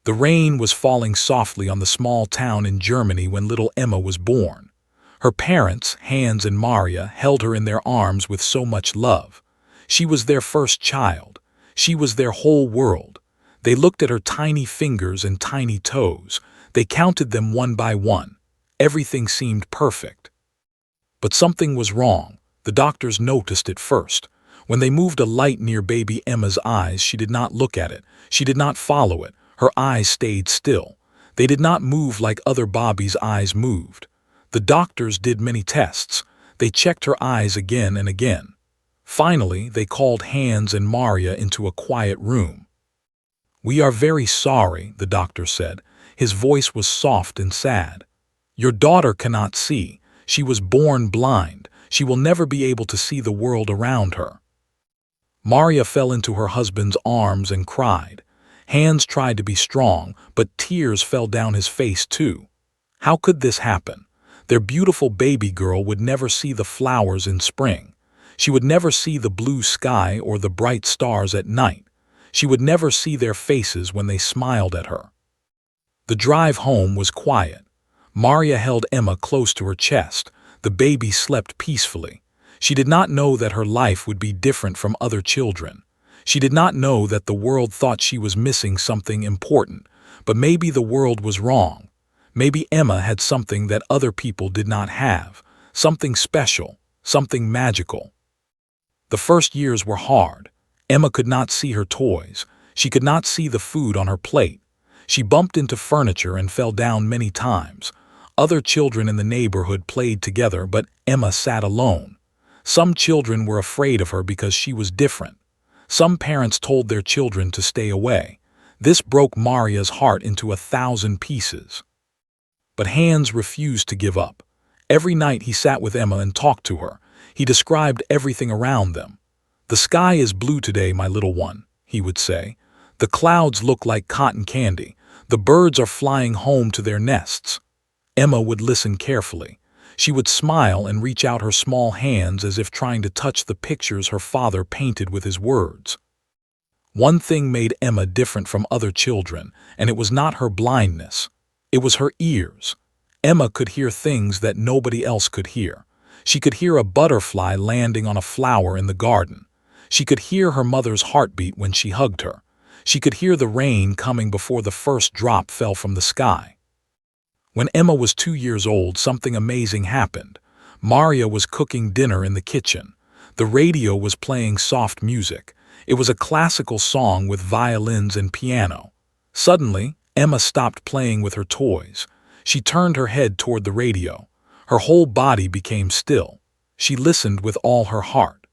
The rain was falling softly on the small town in Germany when little Emma was born. Her parents, Hans and Maria, held her in their arms with so much love. She was their first child. She was their whole world. They looked at her tiny fingers and tiny toes. They counted them one by one. Everything seemed perfect. But something was wrong. The doctors noticed it first. When they moved a light near baby Emma's eyes, she did not look at it. She did not follow it. Her eyes stayed still. They did not move like other Bobby's eyes moved. The doctors did many tests. They checked her eyes again and again. Finally, they called Hans and Maria into a quiet room. "We are very sorry," the doctor said. His voice was soft and sad. "Your daughter cannot see. She was born blind. She will never be able to see the world around her." Maria fell into her husband's arms and cried. Hans tried to be strong, but tears fell down his face too. How could this happen? Their beautiful baby girl would never see the flowers in spring. She would never see the blue sky or the bright stars at night. She would never see their faces when they smiled at her. The drive home was quiet. Maria held Emma close to her chest. The baby slept peacefully. She did not know that her life would be different from other children. She did not know that the world thought she was missing something important, but maybe the world was wrong. Maybe Emma had something that other people did not have, something special, something magical. The first years were hard. Emma could not see her toys. She could not see the food on her plate. She bumped into furniture and fell down many times. Other children in the neighborhood played together, but Emma sat alone. Some children were afraid of her because she was different. Some parents told their children to stay away. This broke Maria's heart into 1,000 pieces. But Hans refused to give up. Every night he sat with Emma and talked to her. He described everything around them. "The sky is blue today, my little one," he would say. "The clouds look like cotton candy. The birds are flying home to their nests." Emma would listen carefully. She would smile and reach out her small hands as if trying to touch the pictures her father painted with his words. One thing made Emma different from other children, and it was not her blindness. It was her ears. Emma could hear things that nobody else could hear. She could hear a butterfly landing on a flower in the garden. She could hear her mother's heartbeat when she hugged her. She could hear the rain coming before the first drop fell from the sky. When Emma was 2 years old, something amazing happened. Maria was cooking dinner in the kitchen. The radio was playing soft music. It was a classical song with violins and piano. Suddenly, Emma stopped playing with her toys. She turned her head toward the radio. Her whole body became still. She listened with all her heart.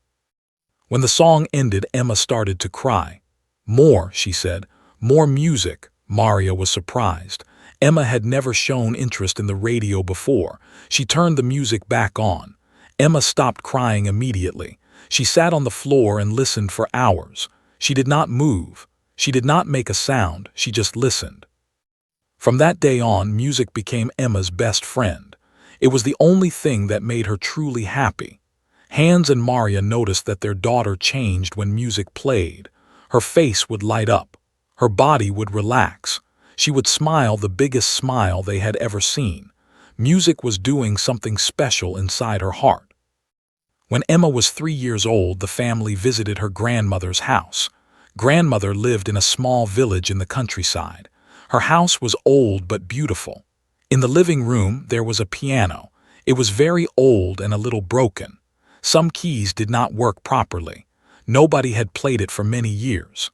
When the song ended, Emma started to cry. "More," she said. "More music." Maria was surprised. Emma had never shown interest in the radio before. She turned the music back on. Emma stopped crying immediately. She sat on the floor and listened for hours. She did not move. She did not make a sound. She just listened. From that day on, music became Emma's best friend. It was the only thing that made her truly happy. Hans and Maria noticed that their daughter changed when music played. Her face would light up. Her body would relax. She would smile the biggest smile they had ever seen. Music was doing something special inside her heart. When Emma was 3 years old, the family visited her grandmother's house. Grandmother lived in a small village in the countryside. Her house was old but beautiful. In the living room, there was a piano. It was very old and a little broken. Some keys did not work properly. Nobody had played it for many years.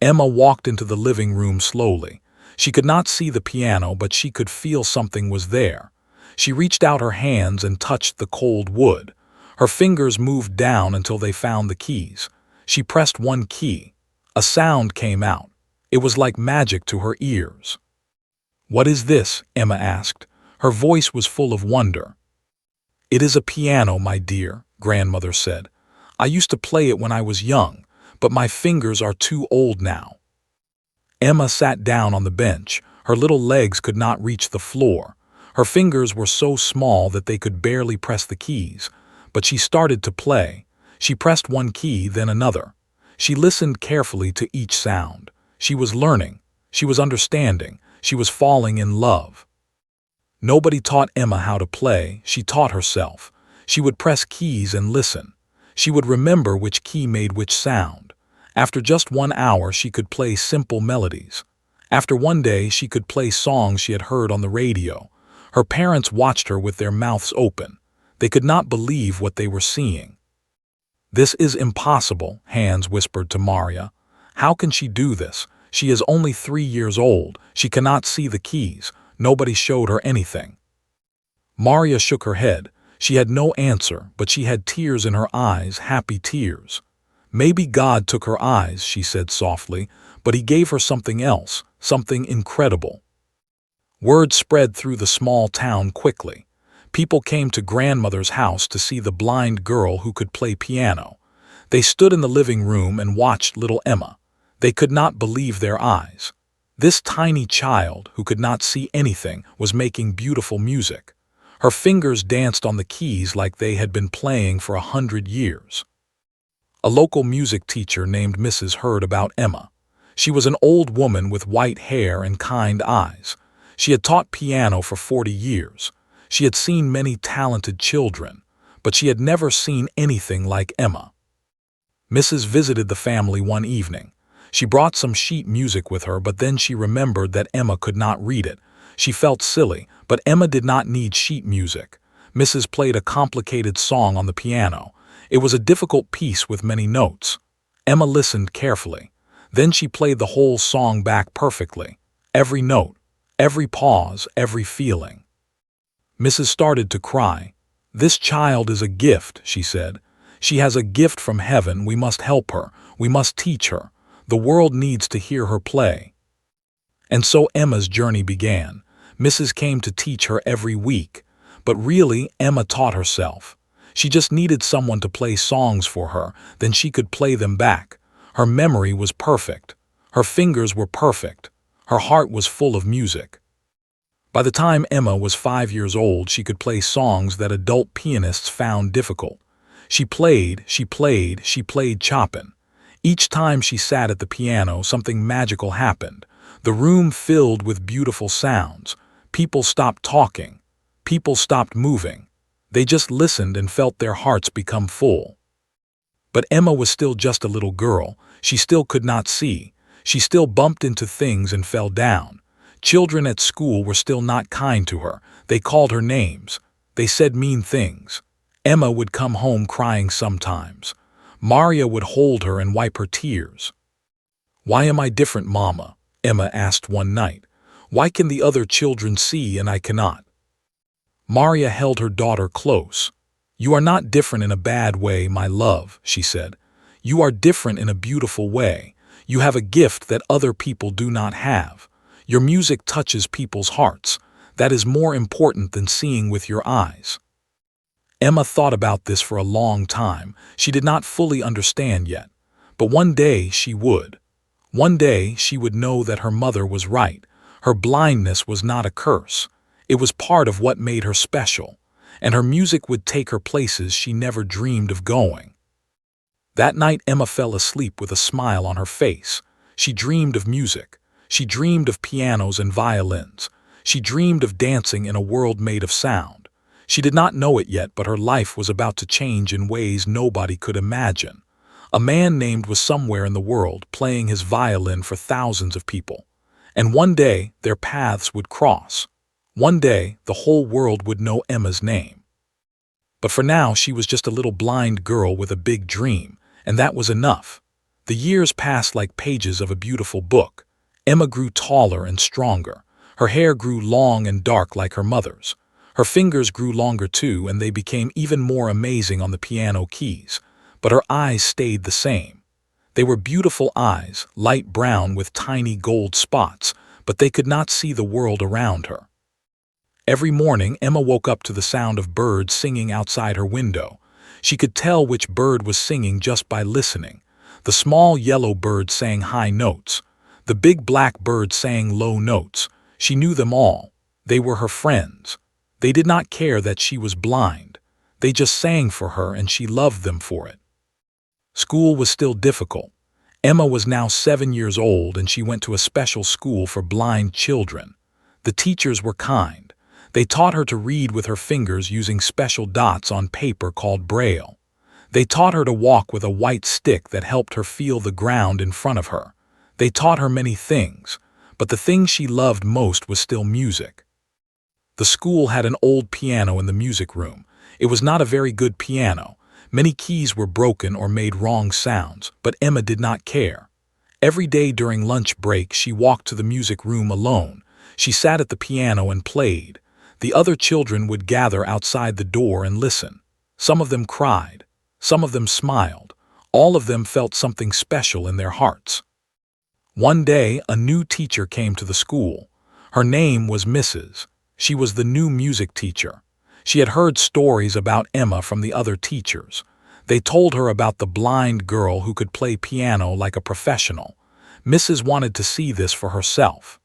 Emma walked into the living room slowly. She could not see the piano, but she could feel something was there. She reached out her hands and touched the cold wood. Her fingers moved down until they found the keys. She pressed one key. A sound came out. It was like magic to her ears. "What is this?" Emma asked. Her voice was full of wonder. "It is a piano, my dear," grandmother said. "I used to play it when I was young, but my fingers are too old now." Emma sat down on the bench. Her little legs could not reach the floor. Her fingers were so small that they could barely press the keys. But she started to play. She pressed one key, then another. She listened carefully to each sound. She was learning. She was understanding. She was falling in love. Nobody taught Emma how to play. She taught herself. She would press keys and listen. She would remember which key made which sound. After just 1 hour, she could play simple melodies. After one day, she could play songs she had heard on the radio. Her parents watched her with their mouths open. They could not believe what they were seeing. "This is impossible," Hans whispered to Maria. "How can she do this? She is only 3 years old. She cannot see the keys. Nobody showed her anything." Maria shook her head. She had no answer, but she had tears in her eyes, happy tears. "Maybe God took her eyes," she said softly, "but he gave her something else, something incredible." Word spread through the small town quickly. People came to grandmother's house to see the blind girl who could play piano. They stood in the living room and watched little Emma. They could not believe their eyes. This tiny child, who could not see anything, was making beautiful music. Her fingers danced on the keys like they had been playing for 100 years. A local music teacher named Mrs. heard about Emma. She was an old woman with white hair and kind eyes. She had taught piano for 40 years. She had seen many talented children, but she had never seen anything like Emma. Mrs. visited the family one evening. She brought some sheet music with her, but then she remembered that Emma could not read it. She felt silly, but Emma did not need sheet music. Mrs. played a complicated song on the piano. It was a difficult piece with many notes. Emma listened carefully. Then she played the whole song back perfectly. Every note, every pause, every feeling. Mrs. started to cry. "This child is a gift," she said. "She has a gift from heaven. We must help her. We must teach her. The world needs to hear her play." And so Emma's journey began. Mrs. came to teach her every week. But really, Emma taught herself. She just needed someone to play songs for her, then she could play them back. Her memory was perfect. Her fingers were perfect. Her heart was full of music. By the time Emma was 5 years old, she could play songs that adult pianists found difficult. She played Chopin. Each time she sat at the piano, something magical happened. The room filled with beautiful sounds. People stopped talking. People stopped moving. They just listened and felt their hearts become full. But Emma was still just a little girl. She still could not see. She still bumped into things and fell down. Children at school were still not kind to her. They called her names. They said mean things. Emma would come home crying sometimes. Maria would hold her and wipe her tears. "Why am I different, Mama?" Emma asked one night. "Why can the other children see and I cannot?" Maria held her daughter close. "You are not different in a bad way, my love," she said. "You are different in a beautiful way. You have a gift that other people do not have. Your music touches people's hearts. That is more important than seeing with your eyes." Emma thought about this for a long time. She did not fully understand yet. But one day she would. One day she would know that her mother was right. Her blindness was not a curse. It was part of what made her special. And her music would take her places she never dreamed of going. That night Emma fell asleep with a smile on her face. She dreamed of music. She dreamed of pianos and violins. She dreamed of dancing in a world made of sound. She did not know it yet, but her life was about to change in ways nobody could imagine. A man named was somewhere in the world, playing his violin for thousands of people. And one day, their paths would cross. One day, the whole world would know Emma's name. But for now, she was just a little blind girl with a big dream, and that was enough. The years passed like pages of a beautiful book. Emma grew taller and stronger. Her hair grew long and dark like her mother's. Her fingers grew longer too, and they became even more amazing on the piano keys. But her eyes stayed the same. They were beautiful eyes, light brown with tiny gold spots, but they could not see the world around her. Every morning, Emma woke up to the sound of birds singing outside her window. She could tell which bird was singing just by listening. The small yellow bird sang high notes. The big black bird sang low notes. She knew them all. They were her friends. They did not care that she was blind. They just sang for her and she loved them for it. School was still difficult. Emma was now 7 years old and she went to a special school for blind children. The teachers were kind. They taught her to read with her fingers using special dots on paper called braille. They taught her to walk with a white stick that helped her feel the ground in front of her. They taught her many things, but the thing she loved most was still music. The school had an old piano in the music room. It was not a very good piano. Many keys were broken or made wrong sounds, but Emma did not care. Every day during lunch break, she walked to the music room alone. She sat at the piano and played. The other children would gather outside the door and listen. Some of them cried. Some of them smiled. All of them felt something special in their hearts. One day, a new teacher came to the school. Her name was Mrs. She was the new music teacher. She had heard stories about Emma from the other teachers. They told her about the blind girl who could play piano like a professional. Mrs. wanted to see this for herself.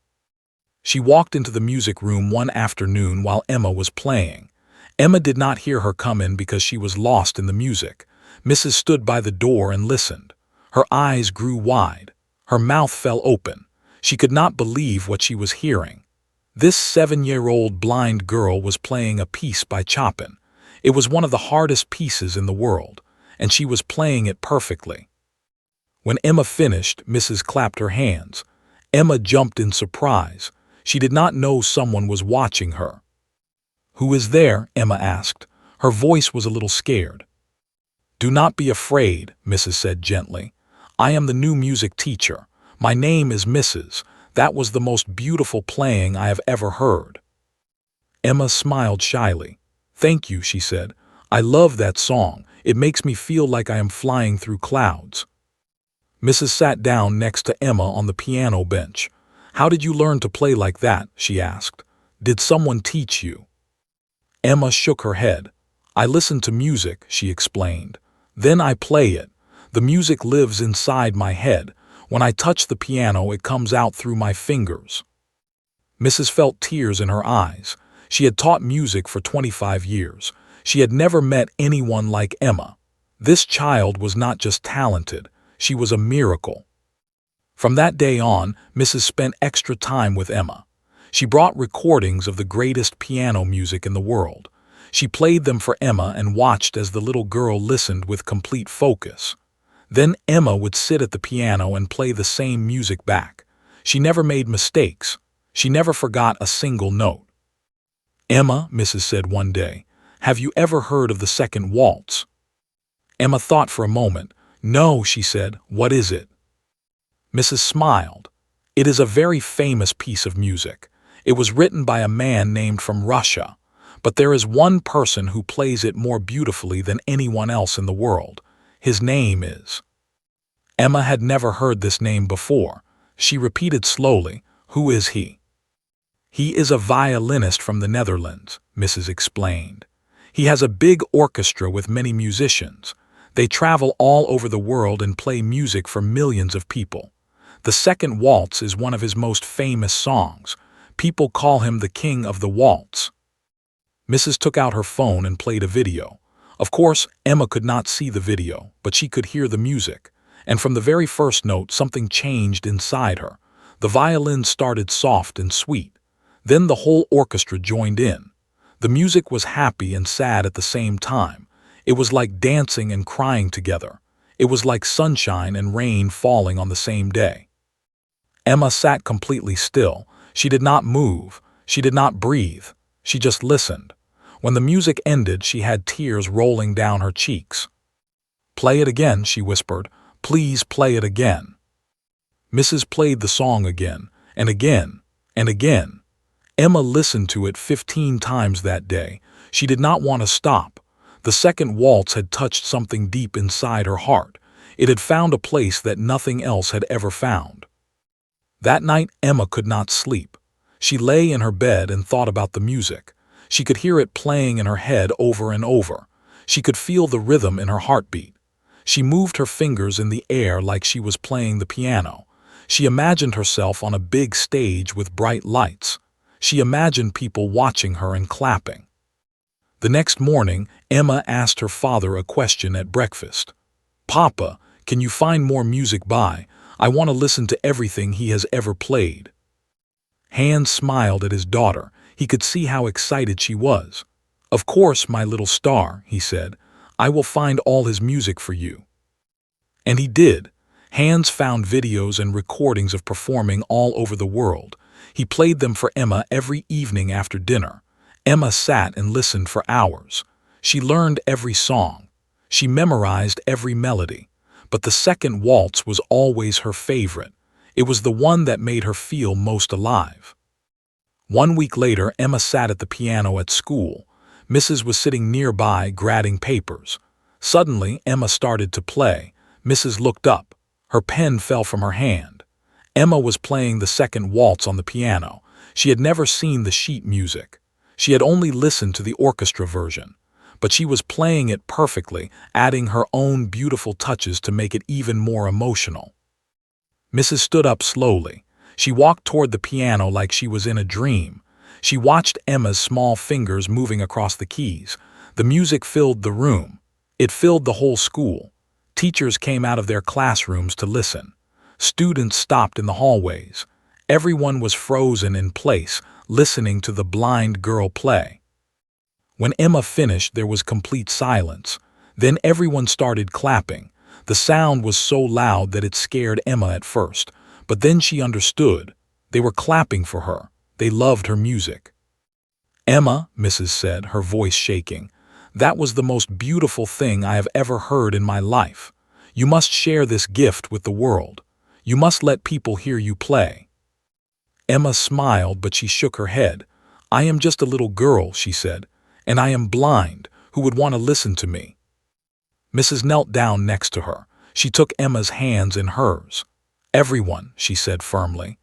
She walked into the music room one afternoon while Emma was playing. Emma did not hear her come in because she was lost in the music. Mrs. stood by the door and listened. Her eyes grew wide. Her mouth fell open. She could not believe what she was hearing. This 7-year-old blind girl was playing a piece by Chopin. It was one of the hardest pieces in the world, and she was playing it perfectly. When Emma finished, Mrs. clapped her hands. Emma jumped in surprise. She did not know someone was watching her. "Who is there?" Emma asked. Her voice was a little scared. "Do not be afraid," Mrs. said gently. "I am the new music teacher. My name is Mrs. That was the most beautiful playing I have ever heard." Emma smiled shyly. "Thank you," she said. "I love that song. It makes me feel like I am flying through clouds." Mrs. sat down next to Emma on the piano bench. "How did you learn to play like that?" she asked. "Did someone teach you?" Emma shook her head. "I listen to music," she explained. "Then I play it. The music lives inside my head. When I touch the piano, it comes out through my fingers." Mrs. felt tears in her eyes. She had taught music for 25 years. She had never met anyone like Emma. This child was not just talented, she was a miracle. From that day on, Mrs. spent extra time with Emma. She brought recordings of the greatest piano music in the world. She played them for Emma and watched as the little girl listened with complete focus. Then Emma would sit at the piano and play the same music back. She never made mistakes. She never forgot a single note. "Emma," Mrs. said one day, "have you ever heard of the second waltz?" Emma thought for a moment. "No," she said. "What is it?" Mrs. smiled. "It is a very famous piece of music. It was written by a man named from Russia. But there is one person who plays it more beautifully than anyone else in the world. His name is—" Emma had never heard this name before. She repeated slowly, "Who is he?" "He is a violinist from the Netherlands," Mrs. explained. "He has a big orchestra with many musicians. They travel all over the world and play music for millions of people. The second waltz is one of his most famous songs. People call him the king of the waltz." Mrs. took out her phone and played a video. Of course, Emma could not see the video, but she could hear the music. And from the very first note, something changed inside her. The violin started soft and sweet. Then the whole orchestra joined in. The music was happy and sad at the same time. It was like dancing and crying together. It was like sunshine and rain falling on the same day. Emma sat completely still. She did not move. She did not breathe. She just listened. When the music ended, she had tears rolling down her cheeks. "Play it again," she whispered. "Please play it again." Mrs. played the song again, and again, and again. Emma listened to it 15 times that day. She did not want to stop. The second waltz had touched something deep inside her heart. It had found a place that nothing else had ever found. That night, Emma could not sleep. She lay in her bed and thought about the music. She could hear it playing in her head over and over. She could feel the rhythm in her heartbeat. She moved her fingers in the air like she was playing the piano. She imagined herself on a big stage with bright lights. She imagined people watching her and clapping. The next morning, Emma asked her father a question at breakfast. "Papa, "Can you find more music by? I want to listen to everything he has ever played." Hans smiled at his daughter. He could see how excited she was. "Of course, my little star," he said. "I will find all his music for you." And he did. Hans found videos and recordings of performing all over the world. He played them for Emma every evening after dinner. Emma sat and listened for hours. She learned every song. She memorized every melody. But the second waltz was always her favorite. It was the one that made her feel most alive. 1 week later, Emma sat at the piano at school. Mrs. was sitting nearby, grading papers. Suddenly, Emma started to play. Mrs. looked up. Her pen fell from her hand. Emma was playing the second waltz on the piano. She had never seen the sheet music. She had only listened to the orchestra version. But she was playing it perfectly, adding her own beautiful touches to make it even more emotional. Mrs. stood up slowly. She walked toward the piano like she was in a dream. She watched Emma's small fingers moving across the keys. The music filled the room. It filled the whole school. Teachers came out of their classrooms to listen. Students stopped in the hallways. Everyone was frozen in place, listening to the blind girl play. When Emma finished, there was complete silence. Then everyone started clapping. The sound was so loud that it scared Emma at first, but then she understood. They were clapping for her. They loved her music. "Emma," Mrs. said, her voice shaking, "that was the most beautiful thing I have ever heard in my life. You must share this gift with the world. You must let people hear you play." Emma smiled, but she shook her head. "I am just a little girl," she said, "and I am blind. Who would want to listen to me?" Mrs. knelt down next to her. She took Emma's hands in hers. "Everyone," she said firmly,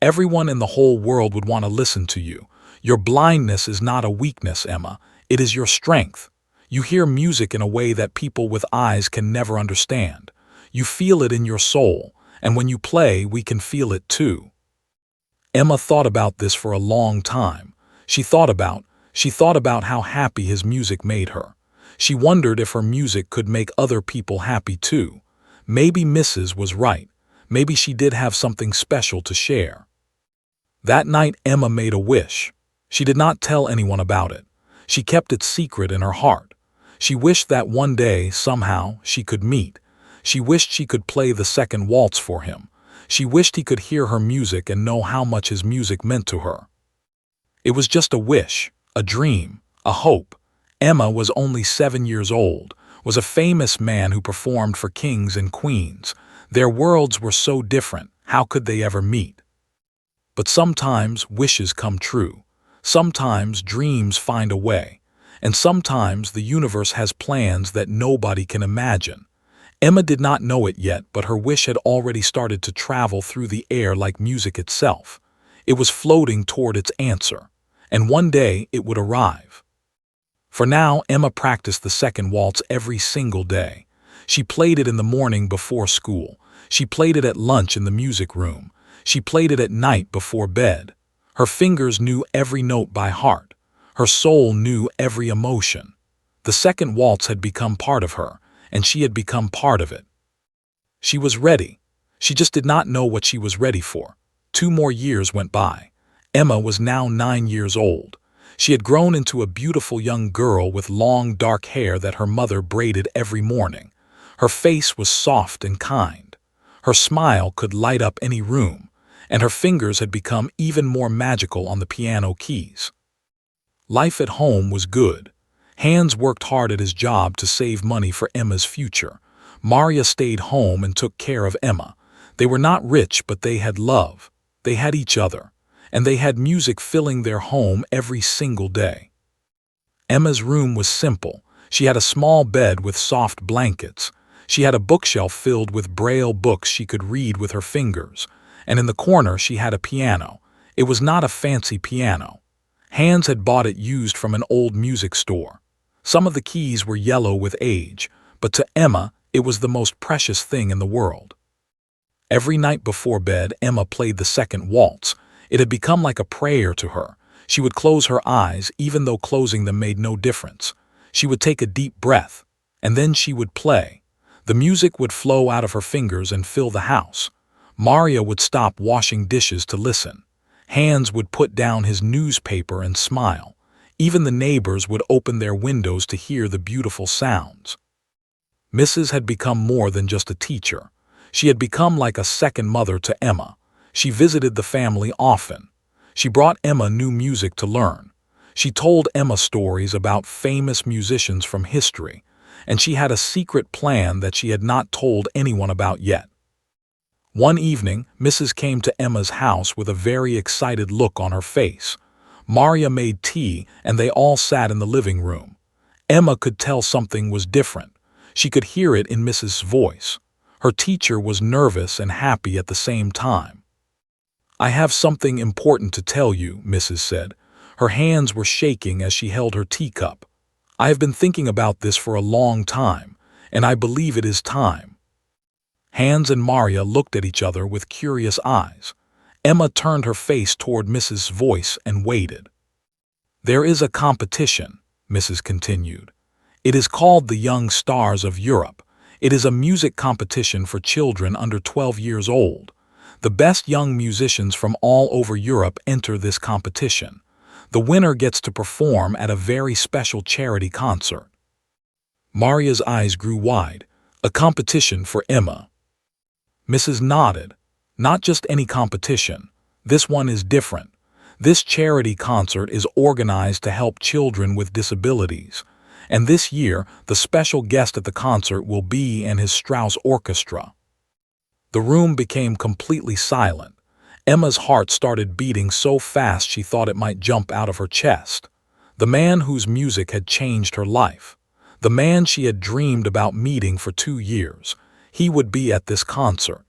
"everyone in the whole world would want to listen to you. Your blindness is not a weakness, Emma. It is your strength. You hear music in a way that people with eyes can never understand. You feel it in your soul, and when you play, we can feel it too." Emma thought about this for a long time. She thought about how happy his music made her. She wondered if her music could make other people happy too. Maybe Mrs. was right. Maybe she did have something special to share. That night, Emma made a wish. She did not tell anyone about it. She kept it secret in her heart. She wished that one day, somehow, she could meet. She wished she could play the second waltz for him. She wished he could hear her music and know how much his music meant to her. It was just a wish, a dream, a hope. Emma was only 7 years old, was a famous man who performed for kings and queens. Their worlds were so different. How could they ever meet? But sometimes wishes come true. Sometimes dreams find a way. And sometimes the universe has plans that nobody can imagine. Emma did not know it yet, but her wish had already started to travel through the air like music itself. It was floating toward its answer. And one day it would arrive. For now, Emma practiced the second waltz every single day. She played it in the morning before school. She played it at lunch in the music room. She played it at night before bed. Her fingers knew every note by heart. Her soul knew every emotion. The second waltz had become part of her, and she had become part of it. She was ready. She just did not know what she was ready for. 2 more years went by. Emma was now 9 years old. She had grown into a beautiful young girl with long dark hair that her mother braided every morning. Her face was soft and kind. Her smile could light up any room, and her fingers had become even more magical on the piano keys. Life at home was good. Hans worked hard at his job to save money for Emma's future. Maria stayed home and took care of Emma. They were not rich, but they had love. They had each other. And they had music filling their home every single day. Emma's room was simple. She had a small bed with soft blankets. She had a bookshelf filled with Braille books she could read with her fingers. And in the corner she had a piano. It was not a fancy piano. Hans had bought it used from an old music store. Some of the keys were yellow with age, but to Emma it was the most precious thing in the world. Every night before bed, Emma played the second waltz. It had become like a prayer to her. She would close her eyes, even though closing them made no difference. She would take a deep breath, and then she would play. The music would flow out of her fingers and fill the house. Maria would stop washing dishes to listen. Hans would put down his newspaper and smile. Even the neighbors would open their windows to hear the beautiful sounds. Mrs. had become more than just a teacher. She had become like a second mother to Emma. She visited the family often. She brought Emma new music to learn. She told Emma stories about famous musicians from history, and she had a secret plan that she had not told anyone about yet. One evening, Mrs. came to Emma's house with a very excited look on her face. Maria made tea, and they all sat in the living room. Emma could tell something was different. She could hear it in Mrs.'s voice. Her teacher was nervous and happy at the same time. "I have something important to tell you," Mrs. said. Her hands were shaking as she held her teacup. "I have been thinking about this for a long time, and I believe it is time." Hans and Maria looked at each other with curious eyes. Emma turned her face toward Mrs.'s voice and waited. "There is a competition," Mrs. continued. "It is called the Young Stars of Europe. It is a music competition for children under 12 years old. The best young musicians from all over Europe enter this competition. The winner gets to perform at a very special charity concert." Maria's eyes grew wide. A competition for Emma. Mrs. nodded. "Not just any competition. This one is different. This charity concert is organized to help children with disabilities. And this year, the special guest at the concert will be and his Strauss Orchestra." The room became completely silent. Emma's heart started beating so fast she thought it might jump out of her chest. The man whose music had changed her life. The man she had dreamed about meeting for 2 years. He would be at this concert.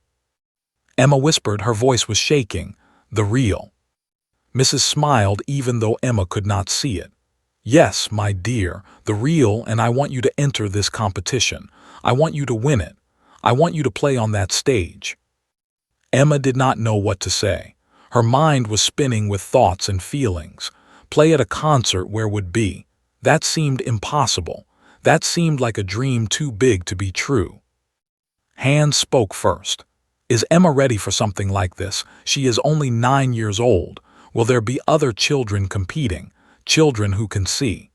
Emma whispered, her voice was shaking, "The real." Mrs. smiled even though Emma could not see it. "Yes, my dear, the real, and I want you to enter this competition. I want you to win it. I want you to play on that stage." Emma did not know what to say. Her mind was spinning with thoughts and feelings. Play at a concert where would be? That seemed impossible. That seemed like a dream too big to be true. Hans spoke first. "Is Emma ready for something like this? She is only 9 years old. Will there be other children competing? Children who can see?"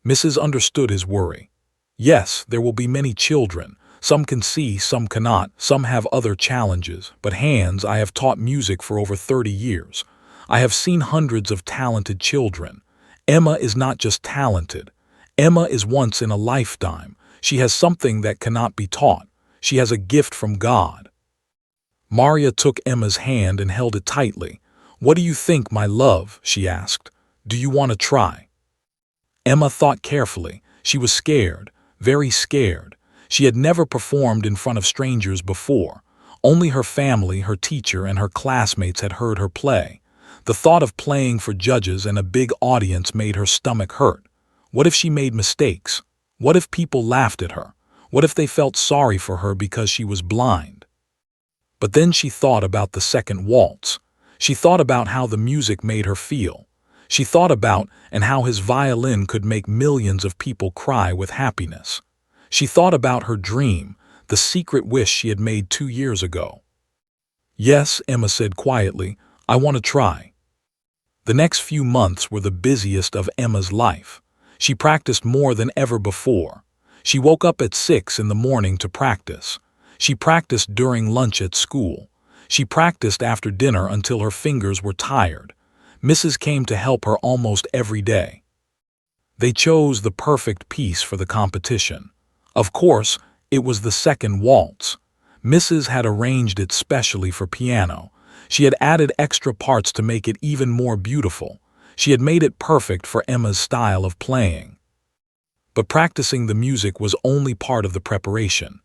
Mrs. understood his worry. "Yes, there will be many children. Some can see, some cannot, some have other challenges. But Hans, I have taught music for over 30 years. I have seen hundreds of talented children. Emma is not just talented. Emma is once in a lifetime. She has something that cannot be taught. She has a gift from God." Maria took Emma's hand and held it tightly. "What do you think, my love?" she asked. "Do you want to try?" Emma thought carefully. She was scared, very scared. She had never performed in front of strangers before. Only her family, her teacher, and her classmates had heard her play. The thought of playing for judges and a big audience made her stomach hurt. What if she made mistakes? What if people laughed at her? What if they felt sorry for her because she was blind? But then she thought about the second waltz. She thought about how the music made her feel. She thought about and how his violin could make millions of people cry with happiness. She thought about her dream, the secret wish she had made 2 years ago. "Yes," Emma said quietly, "I want to try." The next few months were the busiest of Emma's life. She practiced more than ever before. She woke up at 6 in the morning to practice. She practiced during lunch at school. She practiced after dinner until her fingers were tired. Mrs. came to help her almost every day. They chose the perfect piece for the competition. Of course, it was the second waltz. Mrs. had arranged it specially for piano. She had added extra parts to make it even more beautiful. She had made it perfect for Emma's style of playing. But practicing the music was only part of the preparation.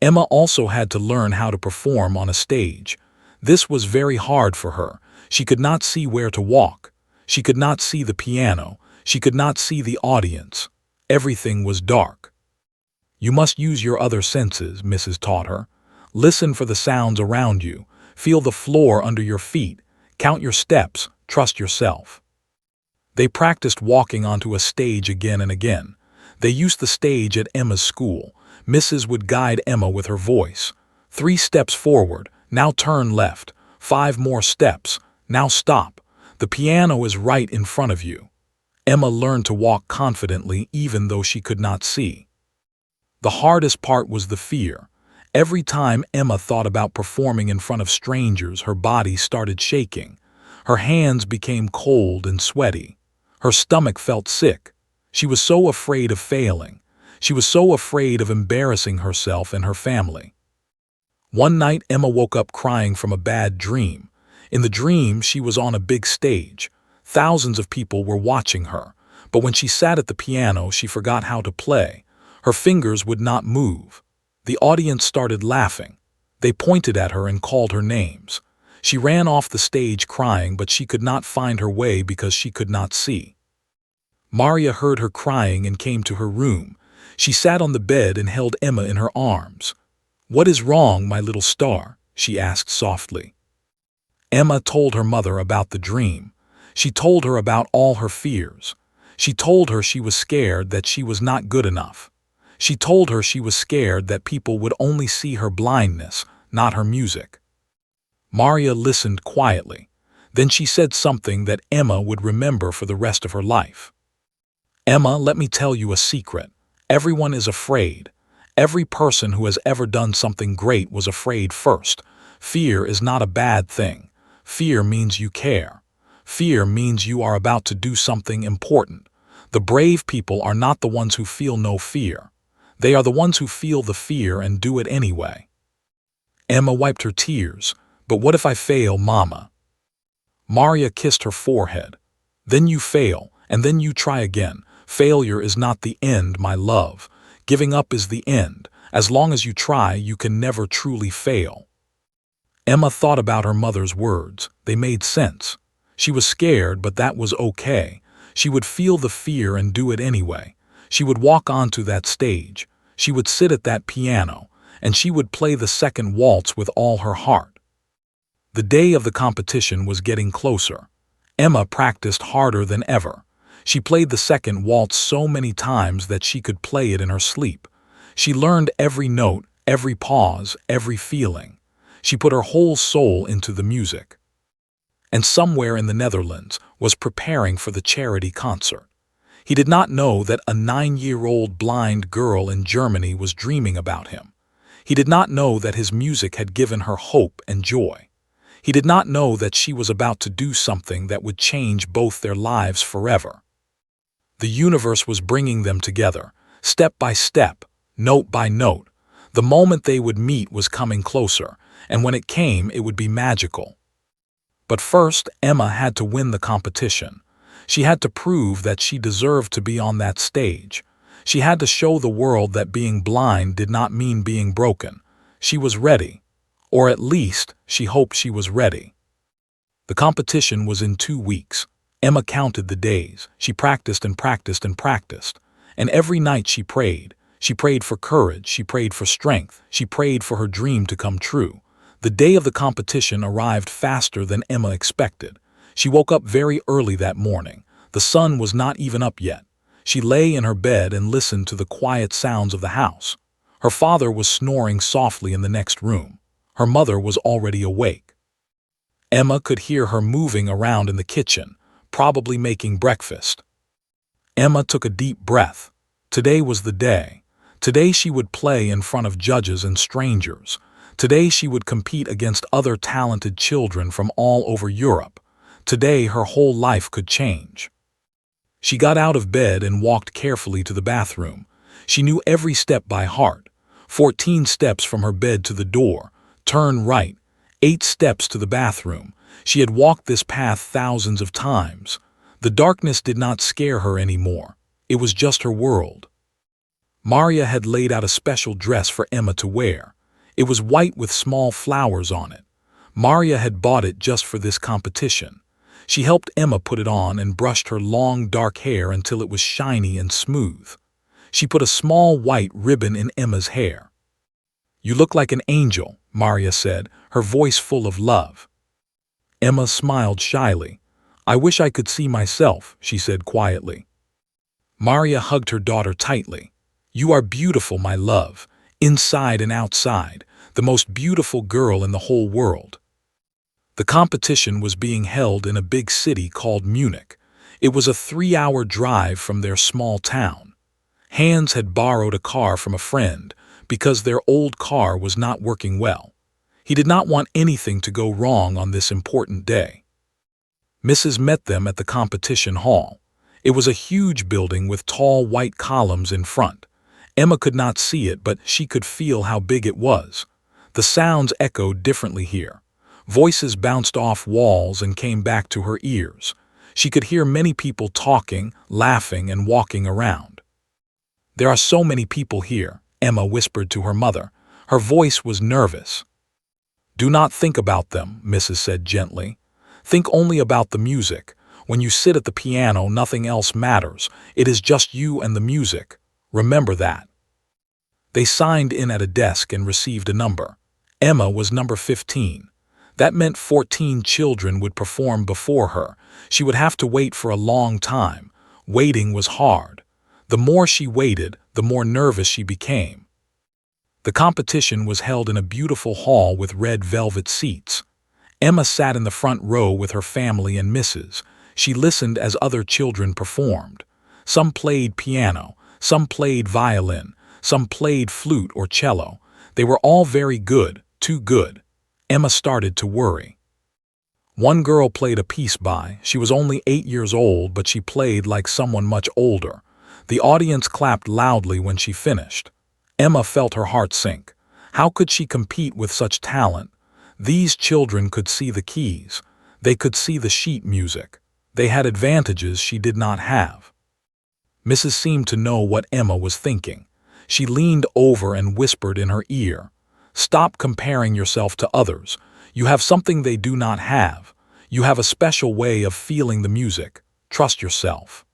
Emma also had to learn how to perform on a stage. This was very hard for her. She could not see where to walk. She could not see the piano. She could not see the audience. Everything was dark. "You must use your other senses," Mrs. taught her. "Listen for the sounds around you. Feel the floor under your feet. Count your steps. Trust yourself." They practiced walking onto a stage again and again. They used the stage at Emma's school. Mrs. would guide Emma with her voice. 3 steps forward, now turn left. 5 more steps, now stop. The piano is right in front of you. Emma learned to walk confidently even though she could not see. The hardest part was the fear. Every time Emma thought about performing in front of strangers, her body started shaking. Her hands became cold and sweaty. Her stomach felt sick. She was so afraid of failing. She was so afraid of embarrassing herself and her family. One night, Emma woke up crying from a bad dream. In the dream, she was on a big stage. Thousands of people were watching her, but when she sat at the piano, she forgot how to play. Her fingers would not move. The audience started laughing. They pointed at her and called her names. She ran off the stage crying, but she could not find her way because she could not see. Maria heard her crying and came to her room. She sat on the bed and held Emma in her arms. "What is wrong, my little star?" she asked softly. Emma told her mother about the dream. She told her about all her fears. She told her she was scared that she was not good enough. She told her she was scared that people would only see her blindness, not her music. Maria listened quietly. Then she said something that Emma would remember for the rest of her life. "Emma, let me tell you a secret. Everyone is afraid. Every person who has ever done something great was afraid first. Fear is not a bad thing. Fear means you care. Fear means you are about to do something important. The brave people are not the ones who feel no fear. They are the ones who feel the fear and do it anyway." Emma wiped her tears. "But what if I fail, Mama?" Maria kissed her forehead. "Then you fail, and then you try again. Failure is not the end, my love. Giving up is the end. As long as you try, you can never truly fail." Emma thought about her mother's words. They made sense. She was scared, but that was okay. She would feel the fear and do it anyway. She would walk onto that stage. She would sit at that piano, and she would play the second waltz with all her heart. The day of the competition was getting closer. Emma practiced harder than ever. She played the second waltz so many times that she could play it in her sleep. She learned every note, every pause, every feeling. She put her whole soul into the music. And somewhere in the Netherlands was preparing for the charity concert. He did not know that a 9-year-old blind girl in Germany was dreaming about him. He did not know that his music had given her hope and joy. He did not know that she was about to do something that would change both their lives forever. The universe was bringing them together, step by step, note by note. The moment they would meet was coming closer, and when it came, it would be magical. But first, Emma had to win the competition. She had to prove that she deserved to be on that stage. She had to show the world that being blind did not mean being broken. She was ready. Or at least, she hoped she was ready. The competition was in 2 weeks. Emma counted the days. She practiced and practiced and practiced. And every night she prayed. She prayed for courage. She prayed for strength. She prayed for her dream to come true. The day of the competition arrived faster than Emma expected. She woke up very early that morning. The sun was not even up yet. She lay in her bed and listened to the quiet sounds of the house. Her father was snoring softly in the next room. Her mother was already awake. Emma could hear her moving around in the kitchen, probably making breakfast. Emma took a deep breath. Today was the day. Today she would play in front of judges and strangers. Today she would compete against other talented children from all over Europe. Today her whole life could change. She got out of bed and walked carefully to the bathroom. She knew every step by heart. 14 steps from her bed to the door. Turn right. 8 steps to the bathroom. She had walked this path thousands of times. The darkness did not scare her anymore. It was just her world. Maria had laid out a special dress for Emma to wear. It was white with small flowers on it. Maria had bought it just for this competition. She helped Emma put it on and brushed her long dark hair until it was shiny and smooth. She put a small white ribbon in Emma's hair. "You look like an angel," Maria said, her voice full of love. Emma smiled shyly. "I wish I could see myself," she said quietly. Maria hugged her daughter tightly. "You are beautiful, my love. inside and outside, the most beautiful girl in the whole world. The competition was being held in a big city called Munich. It was a 3-hour drive from their small town. Hans had borrowed a car from a friend because their old car was not working well. He did not want anything to go wrong on this important day. Mrs. met them at the competition hall. It was a huge building with tall white columns in front. Emma could not see it, but she could feel how big it was. The sounds echoed differently here. Voices bounced off walls and came back to her ears. She could hear many people talking, laughing, and walking around. "There are so many people here," Emma whispered to her mother. Her voice was nervous. "Do not think about them," Mrs. said gently. "Think only about the music. When you sit at the piano, nothing else matters. It is just you and the music. Remember that." They signed in at a desk and received a number. Emma was number 15. That meant 14 children would perform before her. She would have to wait for a long time. Waiting was hard. The more she waited, the more nervous she became. The competition was held in a beautiful hall with red velvet seats. Emma sat in the front row with her family and Mrs. She listened as other children performed. Some played piano, some played violin, some played flute or cello. They were all very good, too good. Emma started to worry. One girl played a piece by. She was only 8 years old, but she played like someone much older. The audience clapped loudly when she finished. Emma felt her heart sink. How could she compete with such talent? These children could see the keys. They could see the sheet music. They had advantages she did not have. Mrs. seemed to know what Emma was thinking. She leaned over and whispered in her ear, "Stop comparing yourself to others. You have something they do not have. You have a special way of feeling the music. Trust yourself."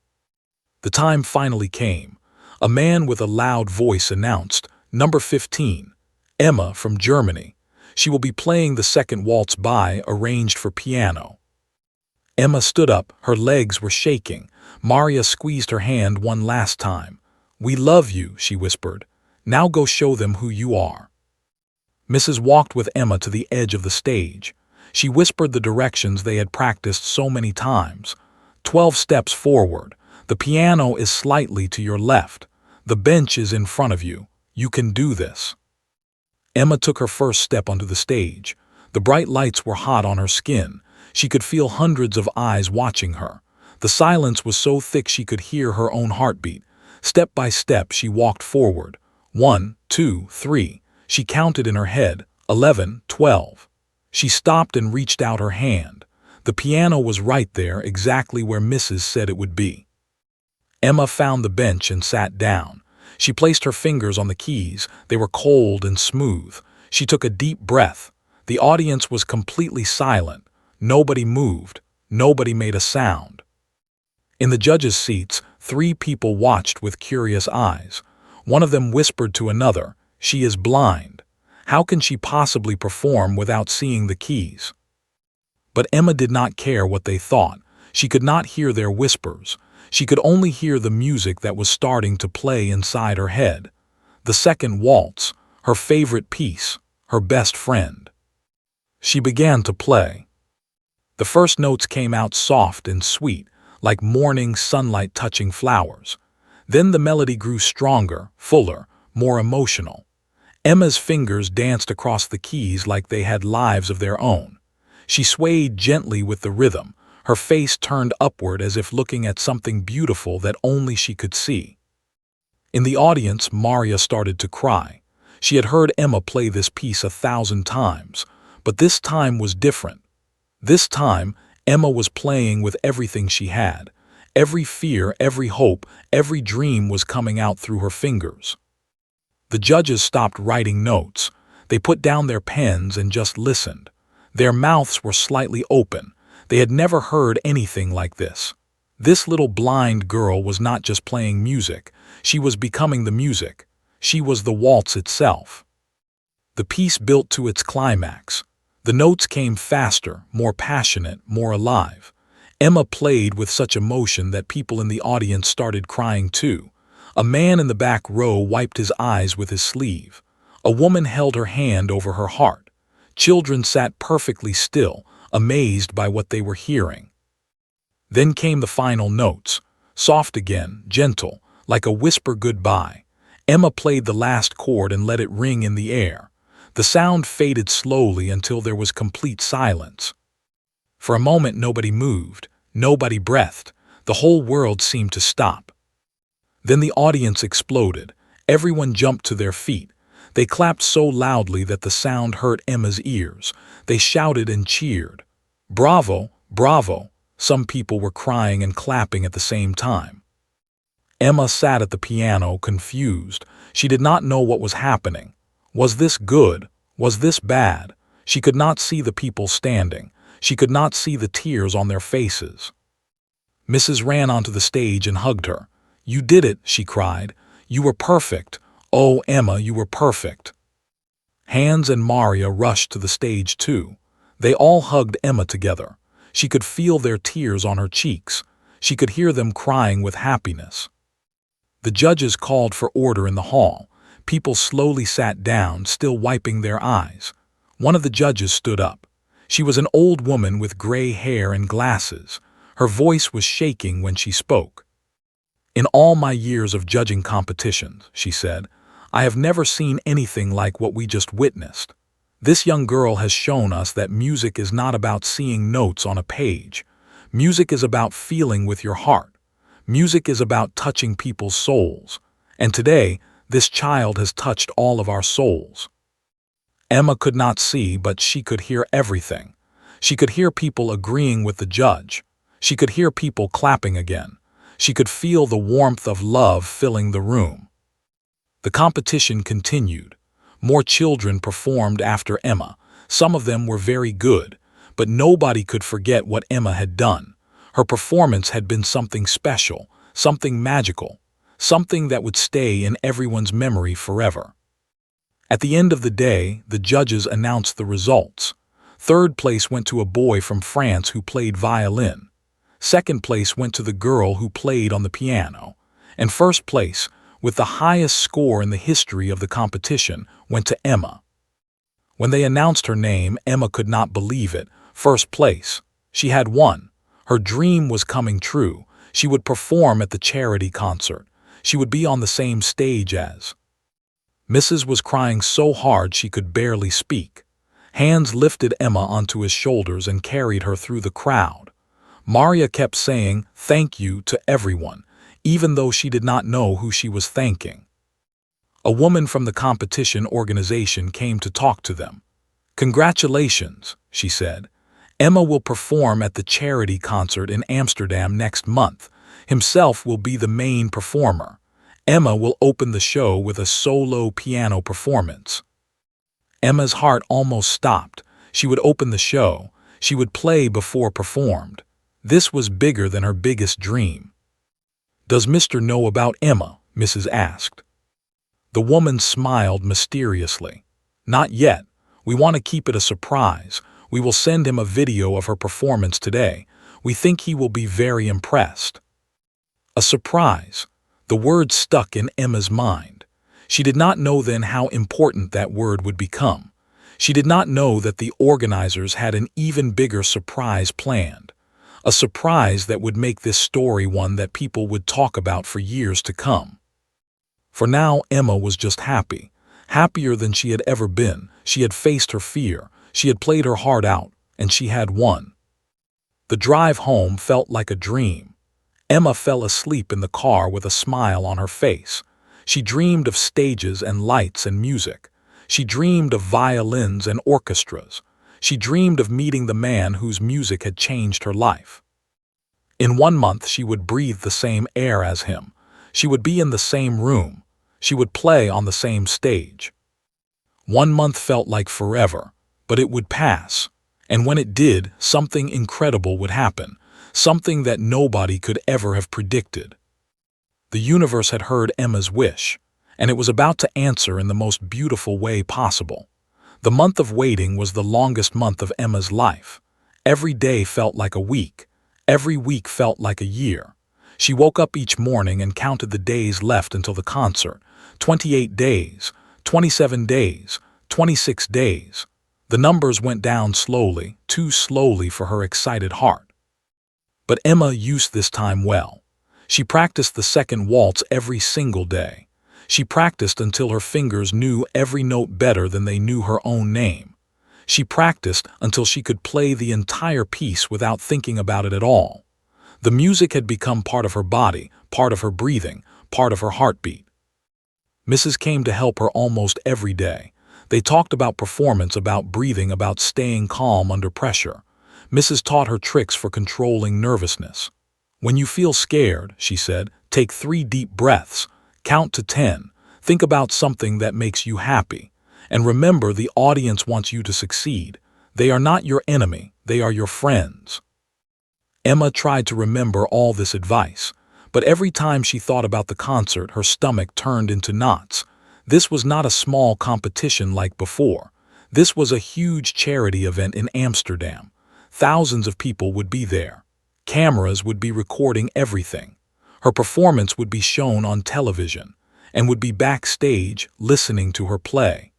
The time finally came. A man with a loud voice announced, "Number 15, Emma from Germany. She will be playing the second waltz by, arranged for piano." Emma stood up. Her legs were shaking. Maria squeezed her hand one last time. "We love you," she whispered. "Now go show them who you are." Mrs. walked with Emma to the edge of the stage. She whispered the directions they had practiced so many times. 12 steps forward. The piano is slightly to your left. The bench is in front of you. You can do this. Emma took her first step onto the stage. The bright lights were hot on her skin. She could feel hundreds of eyes watching her. The silence was so thick she could hear her own heartbeat. Step by step, she walked forward. 1, 2, 3. She counted in her head. 11, 12. She stopped and reached out her hand. The piano was right there, exactly where Mrs. said it would be. Emma found the bench and sat down. She placed her fingers on the keys. They were cold and smooth. She took a deep breath. The audience was completely silent. Nobody moved. Nobody made a sound. In the judges' seats, 3 people watched with curious eyes. One of them whispered to another, "She is blind. How can she possibly perform without seeing the keys?" But Emma did not care what they thought. She could not hear their whispers. She could only hear the music that was starting to play inside her head. The second waltz, her favorite piece, her best friend. She began to play. The first notes came out soft and sweet, like morning sunlight touching flowers. Then the melody grew stronger, fuller, more emotional. Emma's fingers danced across the keys like they had lives of their own. She swayed gently with the rhythm, her face turned upward as if looking at something beautiful that only she could see. In the audience, Maria started to cry. She had heard Emma play this piece 1,000 times, but this time was different. This time, Emma was playing with everything she had. Every fear, every hope, every dream was coming out through her fingers. The judges stopped writing notes. They put down their pens and just listened. Their mouths were slightly open. They had never heard anything like this. This little blind girl was not just playing music. She was becoming the music. She was the waltz itself. The piece built to its climax. The notes came faster, more passionate, more alive. Emma played with such emotion that people in the audience started crying too. A man in the back row wiped his eyes with his sleeve. A woman held her hand over her heart. Children sat perfectly still, amazed by what they were hearing. Then came the final notes, soft again, gentle, like a whisper goodbye. Emma played the last chord and let it ring in the air. The sound faded slowly until there was complete silence. For a moment nobody moved, nobody breathed. The whole world seemed to stop. Then the audience exploded. Everyone jumped to their feet. They clapped so loudly that the sound hurt Emma's ears. They shouted and cheered. "Bravo! Bravo!" Some people were crying and clapping at the same time. Emma sat at the piano, confused. She did not know what was happening. Was this good? Was this bad? She could not see the people standing. She could not see the tears on their faces. Mrs. ran onto the stage and hugged her. "You did it," she cried. "You were perfect. Oh, Emma, you were perfect." Hans and Maria rushed to the stage too. They all hugged Emma together. She could feel their tears on her cheeks. She could hear them crying with happiness. The judges called for order in the hall. People slowly sat down, still wiping their eyes. One of the judges stood up. She was an old woman with gray hair and glasses. Her voice was shaking when she spoke. "In all my years of judging competitions," she said, "I have never seen anything like what we just witnessed. This young girl has shown us that music is not about seeing notes on a page. Music is about feeling with your heart. Music is about touching people's souls. And today, this child has touched all of our souls." Emma could not see, but she could hear everything. She could hear people agreeing with the judge. She could hear people clapping again. She could feel the warmth of love filling the room. The competition continued. More children performed after Emma. Some of them were very good, but nobody could forget what Emma had done. Her performance had been something special, something magical, something that would stay in everyone's memory forever. At the end of the day, the judges announced the results. Third place went to a boy from France who played violin. Second place went to the girl who played on the piano. And first place, with the highest score in the history of the competition, went to Emma. When they announced her name, Emma could not believe it. First place. She had won. Her dream was coming true. She would perform at the charity concert. She would be on the same stage as. Mrs. was crying so hard she could barely speak. Hans lifted Emma onto his shoulders and carried her through the crowd. Maria kept saying, "Thank you," to everyone, even though she did not know who she was thanking. A woman from the competition organization came to talk to them. "Congratulations," she said. "Emma will perform at the charity concert in Amsterdam next month. Himself will be the main performer. Emma will open the show with a solo piano performance." Emma's heart almost stopped. She would open the show. She would play before performed. This was bigger than her biggest dream. "Does Mr. know about Emma?" Mrs. asked. The woman smiled mysteriously. "Not yet. We want to keep it a surprise. We will send him a video of her performance today. We think he will be very impressed." A surprise. The word stuck in Emma's mind. She did not know then how important that word would become. She did not know that the organizers had an even bigger surprise planned. A surprise that would make this story one that people would talk about for years to come. For now, Emma was just happy. Happier than she had ever been. She had faced her fear. She had played her heart out, and she had won. The drive home felt like a dream. Emma fell asleep in the car with a smile on her face. She dreamed of stages and lights and music. She dreamed of violins and orchestras. She dreamed of meeting the man whose music had changed her life. In 1 month she would breathe the same air as him. She would be in the same room. She would play on the same stage. 1 month felt like forever, but it would pass. And when it did, something incredible would happen, something that nobody could ever have predicted. The universe had heard Emma's wish, and it was about to answer in the most beautiful way possible. The month of waiting was the longest month of Emma's life. Every day felt like a week. Every week felt like a year. She woke up each morning and counted the days left until the concert. 28 days, 27 days, 26 days. The numbers went down slowly, too slowly for her excited heart. But Emma used this time well. She practiced the second waltz every single day. She practiced until her fingers knew every note better than they knew her own name. She practiced until she could play the entire piece without thinking about it at all. The music had become part of her body, part of her breathing, part of her heartbeat. Mrs. came to help her almost every day. They talked about performance, about breathing, about staying calm under pressure. Mrs. taught her tricks for controlling nervousness. When you feel scared, she said, take 3 deep breaths, count to 10, think about something that makes you happy. And remember, the audience wants you to succeed. They are not your enemy, they are your friends. Emma tried to remember all this advice, but every time she thought about the concert, her stomach turned into knots. This was not a small competition like before. This was a huge charity event in Amsterdam. Thousands of people would be there. Cameras would be recording everything. Her performance would be shown on television, and would be backstage listening to her play.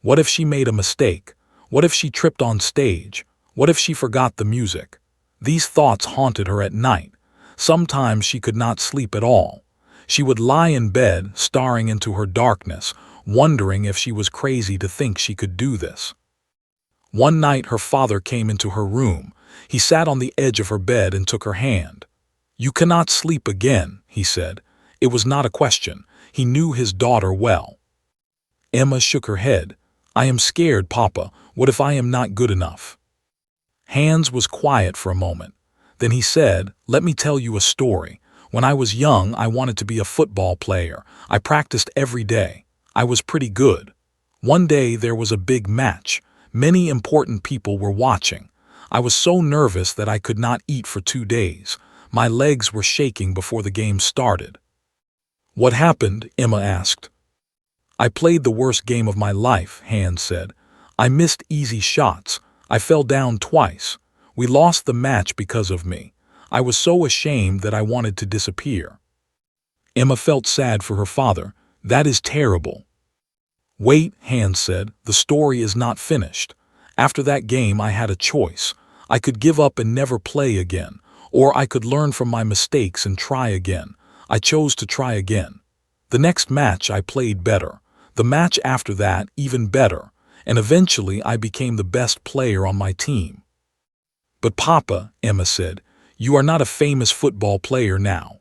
What if she made a mistake? What if she tripped on stage? What if she forgot the music? These thoughts haunted her at night. Sometimes she could not sleep at all. She would lie in bed, staring into her darkness, wondering if she was crazy to think she could do this. One night her father came into her room. He sat on the edge of her bed and took her hand. "You cannot sleep again," he said. It was not a question. He knew his daughter well. Emma shook her head. "I am scared, Papa. What if I am not good enough?" Hans was quiet for a moment. Then he said, "Let me tell you a story. When I was young, I wanted to be a football player. I practiced every day. I was pretty good. One day there was a big match. Many important people were watching. I was so nervous that I could not eat for 2 days. My legs were shaking before the game started." "What happened?" Emma asked. "I played the worst game of my life," Hans said. "I missed easy shots. I fell down twice. We lost the match because of me. I was so ashamed that I wanted to disappear." Emma felt sad for her father. "That is terrible." "Wait," Hans said, "the story is not finished. After that game I had a choice. I could give up and never play again, or I could learn from my mistakes and try again. I chose to try again. The next match I played better. The match after that even better, and eventually I became the best player on my team." "But Papa," Emma said, "you are not a famous football player now."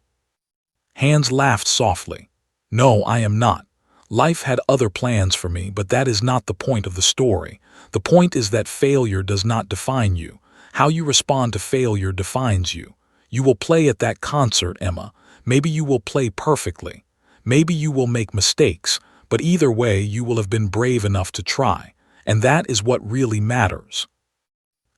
Hans laughed softly. "No, I am not. Life had other plans for me, but that is not the point of the story. The point is that failure does not define you. How you respond to failure defines you. You will play at that concert, Emma. Maybe you will play perfectly. Maybe you will make mistakes, but either way you will have been brave enough to try, and that is what really matters."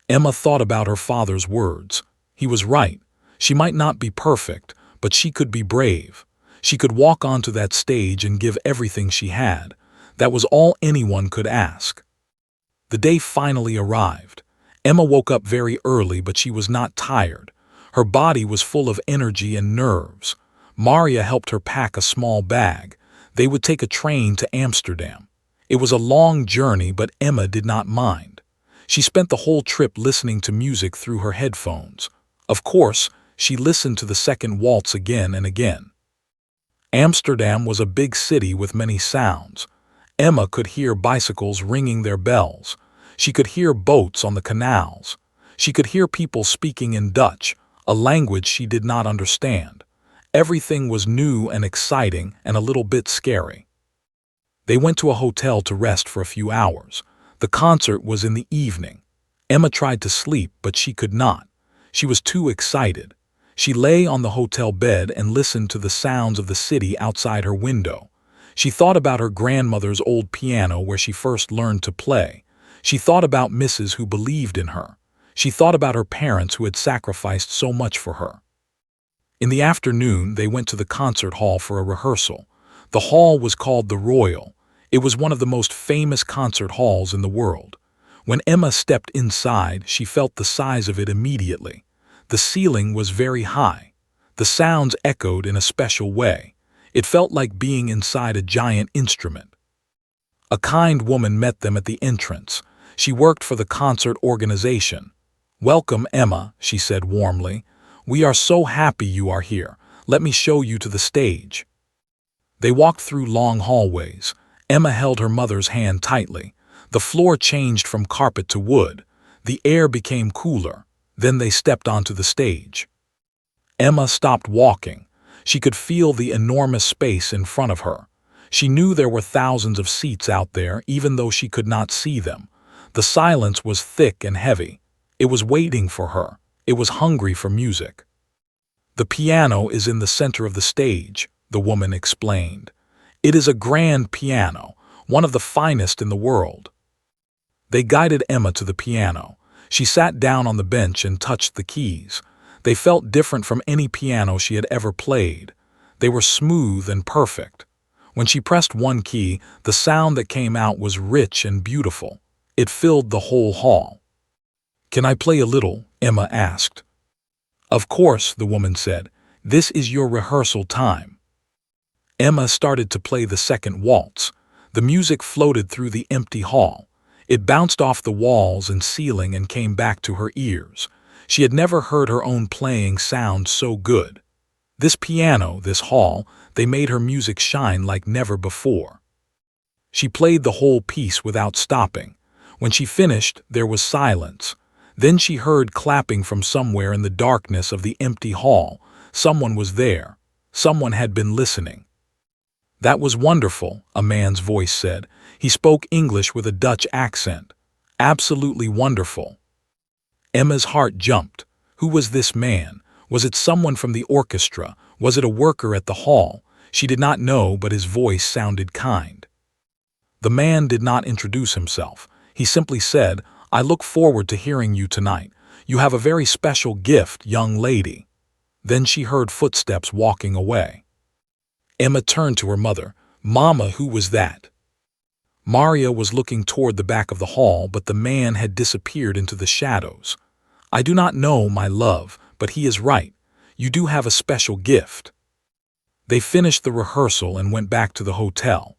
Emma thought about her father's words. He was right. She might not be perfect, but she could be brave. She could walk onto that stage and give everything she had. That was all anyone could ask. The day finally arrived. Emma woke up very early, but she was not tired. Her body was full of energy and nerves. Maria helped her pack a small bag. They would take a train to Amsterdam. It was a long journey, but Emma did not mind. She spent the whole trip listening to music through her headphones. Of course, she listened to the second waltz again and again. Amsterdam was a big city with many sounds. Emma could hear bicycles ringing their bells. She could hear boats on the canals. She could hear people speaking in Dutch, a language she did not understand. Everything was new and exciting and a little bit scary. They went to a hotel to rest for a few hours. The concert was in the evening. Emma tried to sleep, but she could not. She was too excited. She lay on the hotel bed and listened to the sounds of the city outside her window. She thought about her grandmother's old piano where she first learned to play. She thought about Mrs. who believed in her. She thought about her parents who had sacrificed so much for her. In the afternoon, they went to the concert hall for a rehearsal. The hall was called the Royal. It was one of the most famous concert halls in the world. When Emma stepped inside, she felt the size of it immediately. The ceiling was very high. The sounds echoed in a special way. It felt like being inside a giant instrument. A kind woman met them at the entrance. She worked for the concert organization. "Welcome, Emma," she said warmly. "We are so happy you are here. Let me show you to the stage." They walked through long hallways. Emma held her mother's hand tightly. The floor changed from carpet to wood. The air became cooler. Then they stepped onto the stage. Emma stopped walking. She could feel the enormous space in front of her. She knew there were thousands of seats out there, even though she could not see them. The silence was thick and heavy. It was waiting for her. It was hungry for music. "The piano is in the center of the stage," the woman explained. "It is a grand piano, one of the finest in the world." They guided Emma to the piano. She sat down on the bench and touched the keys. They felt different from any piano she had ever played. They were smooth and perfect. When she pressed one key, the sound that came out was rich and beautiful. It filled the whole hall. "Can I play a little?" Emma asked. "Of course," the woman said. "This is your rehearsal time." Emma started to play the second waltz. The music floated through the empty hall. It bounced off the walls and ceiling and came back to her ears. She had never heard her own playing sound so good. This piano, this hall, they made her music shine like never before. She played the whole piece without stopping. When she finished, there was silence. Then she heard clapping from somewhere in the darkness of the empty hall. Someone was there. Someone had been listening. "That was wonderful," a man's voice said. He spoke English with a Dutch accent. "Absolutely wonderful." Emma's heart jumped. Who was this man? Was it someone from the orchestra? Was it a worker at the hall? She did not know, but his voice sounded kind. The man did not introduce himself. He simply said, "I look forward to hearing you tonight. You have a very special gift, young lady." Then she heard footsteps walking away. Emma turned to her mother. "Mama, who was that?" Maria was looking toward the back of the hall, but the man had disappeared into the shadows. "I do not know, my love, but he is right. You do have a special gift." They finished the rehearsal and went back to the hotel.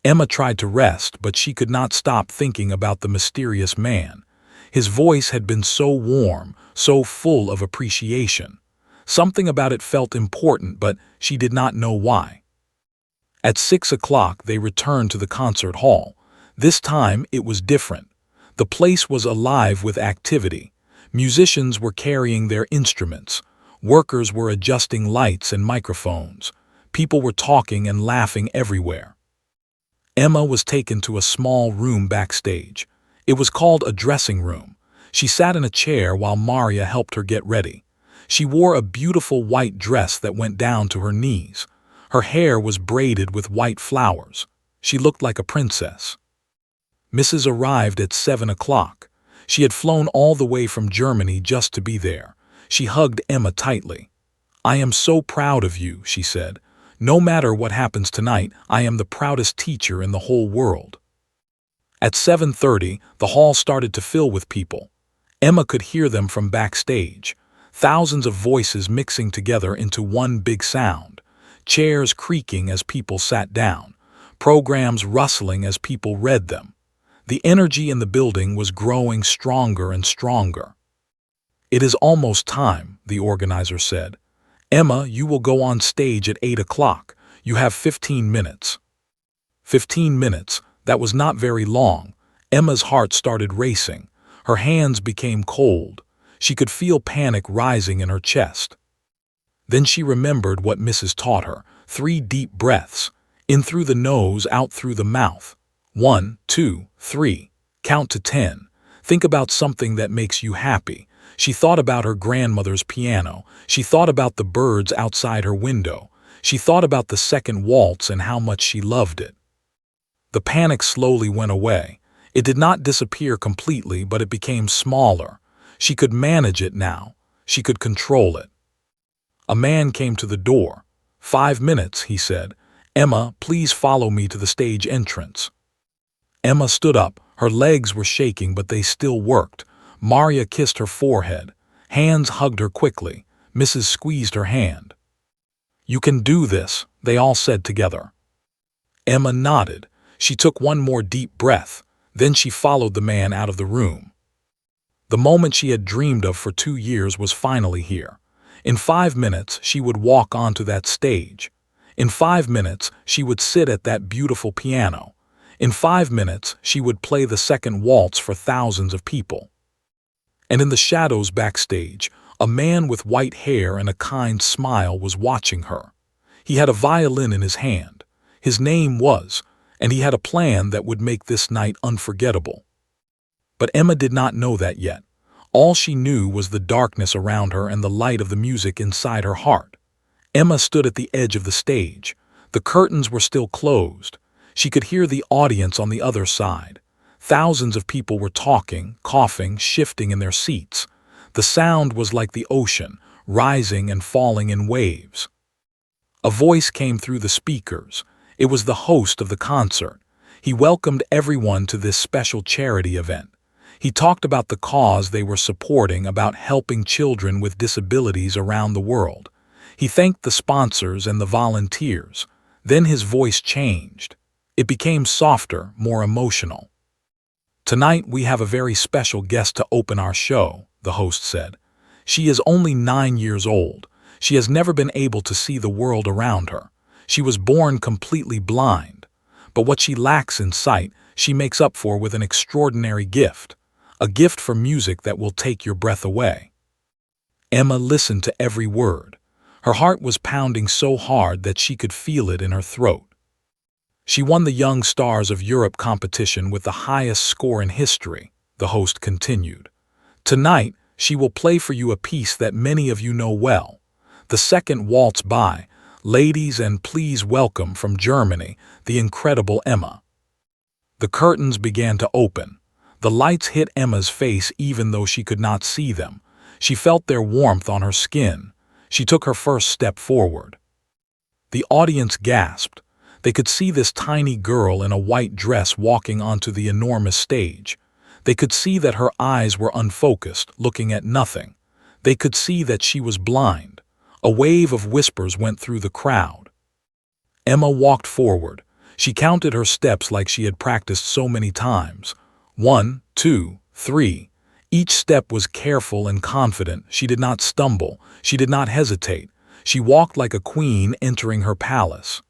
Emma tried to rest, but she could not stop thinking about the mysterious man. His voice had been so warm, so full of appreciation. Something about it felt important, but she did not know why. At 6 o'clock, they returned to the concert hall. This time, it was different. The place was alive with activity. Musicians were carrying their instruments. Workers were adjusting lights and microphones. People were talking and laughing everywhere. Emma was taken to a small room backstage. It was called a dressing room. She sat in a chair while Maria helped her get ready. She wore a beautiful white dress that went down to her knees. Her hair was braided with white flowers. She looked like a princess. Mrs. arrived at 7 o'clock. She had flown all the way from Germany just to be there. She hugged Emma tightly. "I am so proud of you," she said. "No matter what happens tonight, I am the proudest teacher in the whole world." At 7:30, the hall started to fill with people. Emma could hear them from backstage. Thousands of voices mixing together into one big sound. Chairs creaking as people sat down. Programs rustling as people read them. The energy in the building was growing stronger and stronger. "It is almost time," the organizer said. "Emma, you will go on stage at 8 o'clock. You have 15 minutes. 15 minutes, that was not very long. Emma's heart started racing. Her hands became cold. She could feel panic rising in her chest. Then she remembered what Mrs. taught her. 3 deep breaths. In through the nose, out through the mouth. 1, 2, 3. Count to 10. Think about something that makes you happy. She thought about her grandmother's piano. She thought about the birds outside her window. She thought about the second waltz and how much she loved it. The panic slowly went away. It did not disappear completely, but it became smaller. She could manage it now. She could control it. A man came to the door. 5 minutes, he said. Emma, please follow me to the stage entrance. Emma stood up. Her legs were shaking, but they still worked. Maria kissed her forehead. Hands hugged her quickly. Mrs. squeezed her hand. You can do this, they all said together. Emma nodded. She took one more deep breath, then she followed the man out of the room. The moment she had dreamed of for 2 years was finally here. In 5 minutes, she would walk onto that stage. In 5 minutes, she would sit at that beautiful piano. In 5 minutes, she would play the second waltz for thousands of people. And in the shadows backstage, a man with white hair and a kind smile was watching her. He had a violin in his hand. His name was, and he had a plan that would make this night unforgettable. But Emma did not know that yet. All she knew was the darkness around her and the light of the music inside her heart. Emma stood at the edge of the stage. The curtains were still closed. She could hear the audience on the other side. Thousands of people were talking, coughing, shifting in their seats. The sound was like the ocean, rising and falling in waves. A voice came through the speakers. It was the host of the concert. He welcomed everyone to this special charity event. He talked about the cause they were supporting, about helping children with disabilities around the world. He thanked the sponsors and the volunteers. Then his voice changed. It became softer, more emotional. "Tonight we have a very special guest to open our show," the host said. "She is only 9 years old. She has never been able to see the world around her. She was born completely blind. But what she lacks in sight, she makes up for with an extraordinary gift. A gift for music that will take your breath away." Emma listened to every word. Her heart was pounding so hard that she could feel it in her throat. "She won the Young Stars of Europe competition with the highest score in history," the host continued. "Tonight, she will play for you a piece that many of you know well. The second waltz by, ladies, and please welcome from Germany, the incredible Emma." The curtains began to open. The lights hit Emma's face even though she could not see them. She felt their warmth on her skin. She took her first step forward. The audience gasped. They could see this tiny girl in a white dress walking onto the enormous stage. They could see that her eyes were unfocused, looking at nothing. They could see that she was blind. A wave of whispers went through the crowd. Emma walked forward. She counted her steps like she had practiced so many times. 1, 2, 3. Each step was careful and confident. She did not stumble. She did not hesitate. She walked like a queen entering her palace.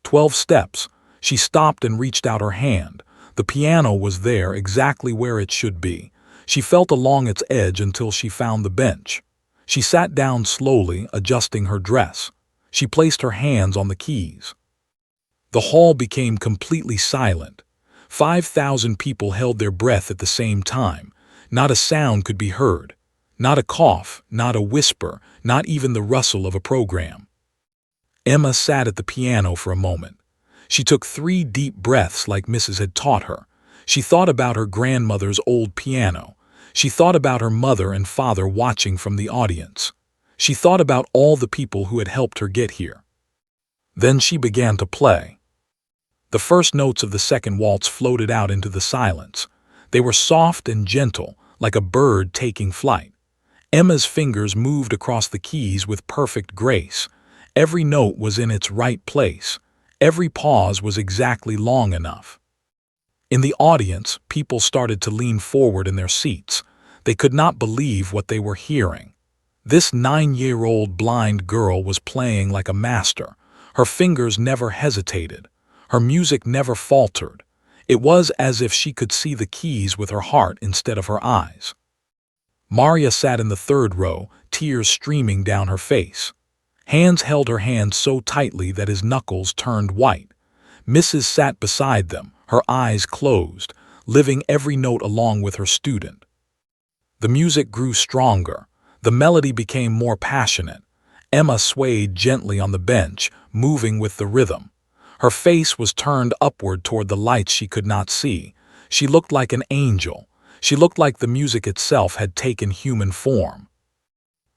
12 steps. She stopped and reached out her hand. The piano was there, exactly where it should be. She felt along its edge until she found the bench. She sat down slowly, adjusting her dress. She placed her hands on the keys. The hall became completely silent. 5,000 people held their breath at the same time. Not a sound could be heard. Not a cough, not a whisper, not even the rustle of a program. Emma sat at the piano for a moment. She took 3 deep breaths like Mrs. had taught her. She thought about her grandmother's old piano. She thought about her mother and father watching from the audience. She thought about all the people who had helped her get here. Then she began to play. The first notes of the second waltz floated out into the silence. They were soft and gentle, like a bird taking flight. Emma's fingers moved across the keys with perfect grace. Every note was in its right place. Every pause was exactly long enough. In the audience, people started to lean forward in their seats. They could not believe what they were hearing. This 9-year-old blind girl was playing like a master. Her fingers never hesitated. Her music never faltered. It was as if she could see the keys with her heart instead of her eyes. Maria sat in the 3rd row, tears streaming down her face. Hands held her hand so tightly that his knuckles turned white. Mrs. sat beside them, her eyes closed, living every note along with her student. The music grew stronger. The melody became more passionate. Emma swayed gently on the bench, moving with the rhythm. Her face was turned upward toward the lights she could not see. She looked like an angel. She looked like the music itself had taken human form.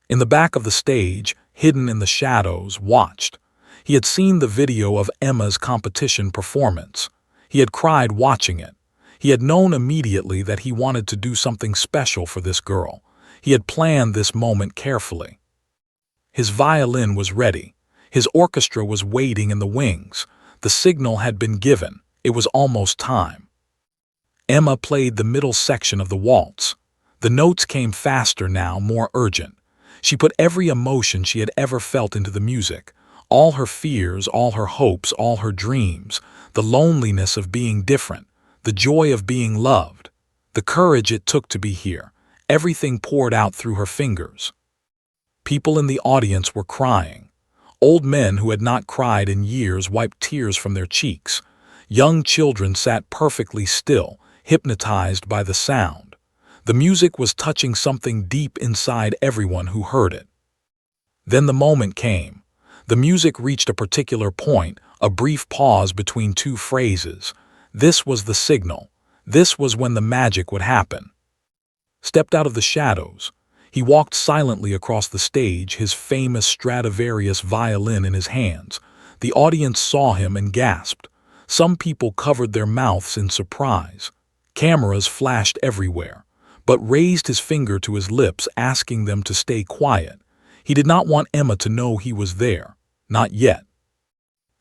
In the back of the stage, hidden in the shadows, watched. He had seen the video of Emma's competition performance. He had cried watching it. He had known immediately that he wanted to do something special for this girl. He had planned this moment carefully. His violin was ready. His orchestra was waiting in the wings. The signal had been given. It was almost time. Emma played the middle section of the waltz. The notes came faster now, more urgent. She put every emotion she had ever felt into the music. All her fears, all her hopes, all her dreams. The loneliness of being different. The joy of being loved. The courage it took to be here. Everything poured out through her fingers. People in the audience were crying. Old men who had not cried in years wiped tears from their cheeks. Young children sat perfectly still, hypnotized by the sound. The music was touching something deep inside everyone who heard it. Then the moment came. The music reached a particular point, a brief pause between two phrases. This was the signal. This was when the magic would happen. Stepped out of the shadows. He walked silently across the stage, his famous Stradivarius violin in his hands. The audience saw him and gasped. Some people covered their mouths in surprise. Cameras flashed everywhere, but raised his finger to his lips, asking them to stay quiet. He did not want Emma to know he was there. Not yet.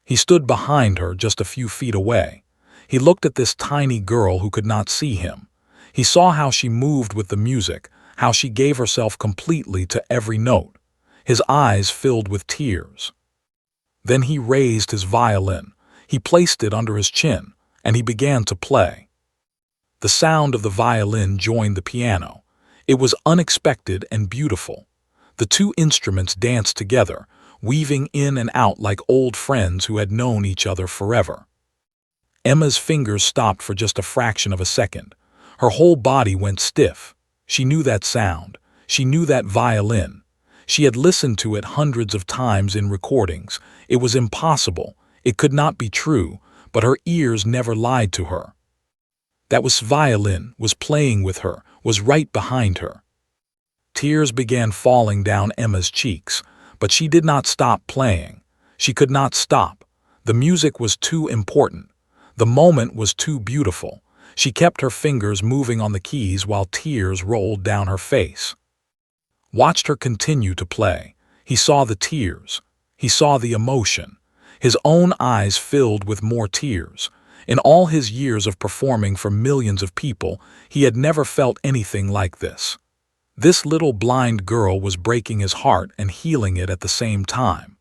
He stood behind her, just a few feet away. He looked at this tiny girl who could not see him. He saw how she moved with the music, how she gave herself completely to every note. His eyes filled with tears. Then he raised his violin. He placed it under his chin, and he began to play. The sound of the violin joined the piano. It was unexpected and beautiful. The two instruments danced together, weaving in and out like old friends who had known each other forever. Emma's fingers stopped for just a fraction of a second. Her whole body went stiff. She knew that sound. She knew that violin. She had listened to it hundreds of times in recordings. It was impossible. It could not be true, but her ears never lied to her. That violin was playing with her, was right behind her. Tears began falling down Emma's cheeks, but she did not stop playing. She could not stop. The music was too important. The moment was too beautiful. She kept her fingers moving on the keys while tears rolled down her face. Watched her continue to play. He saw the tears. He saw the emotion. His own eyes filled with more tears. In all his years of performing for millions of people, he had never felt anything like this. This little blind girl was breaking his heart and healing it at the same time.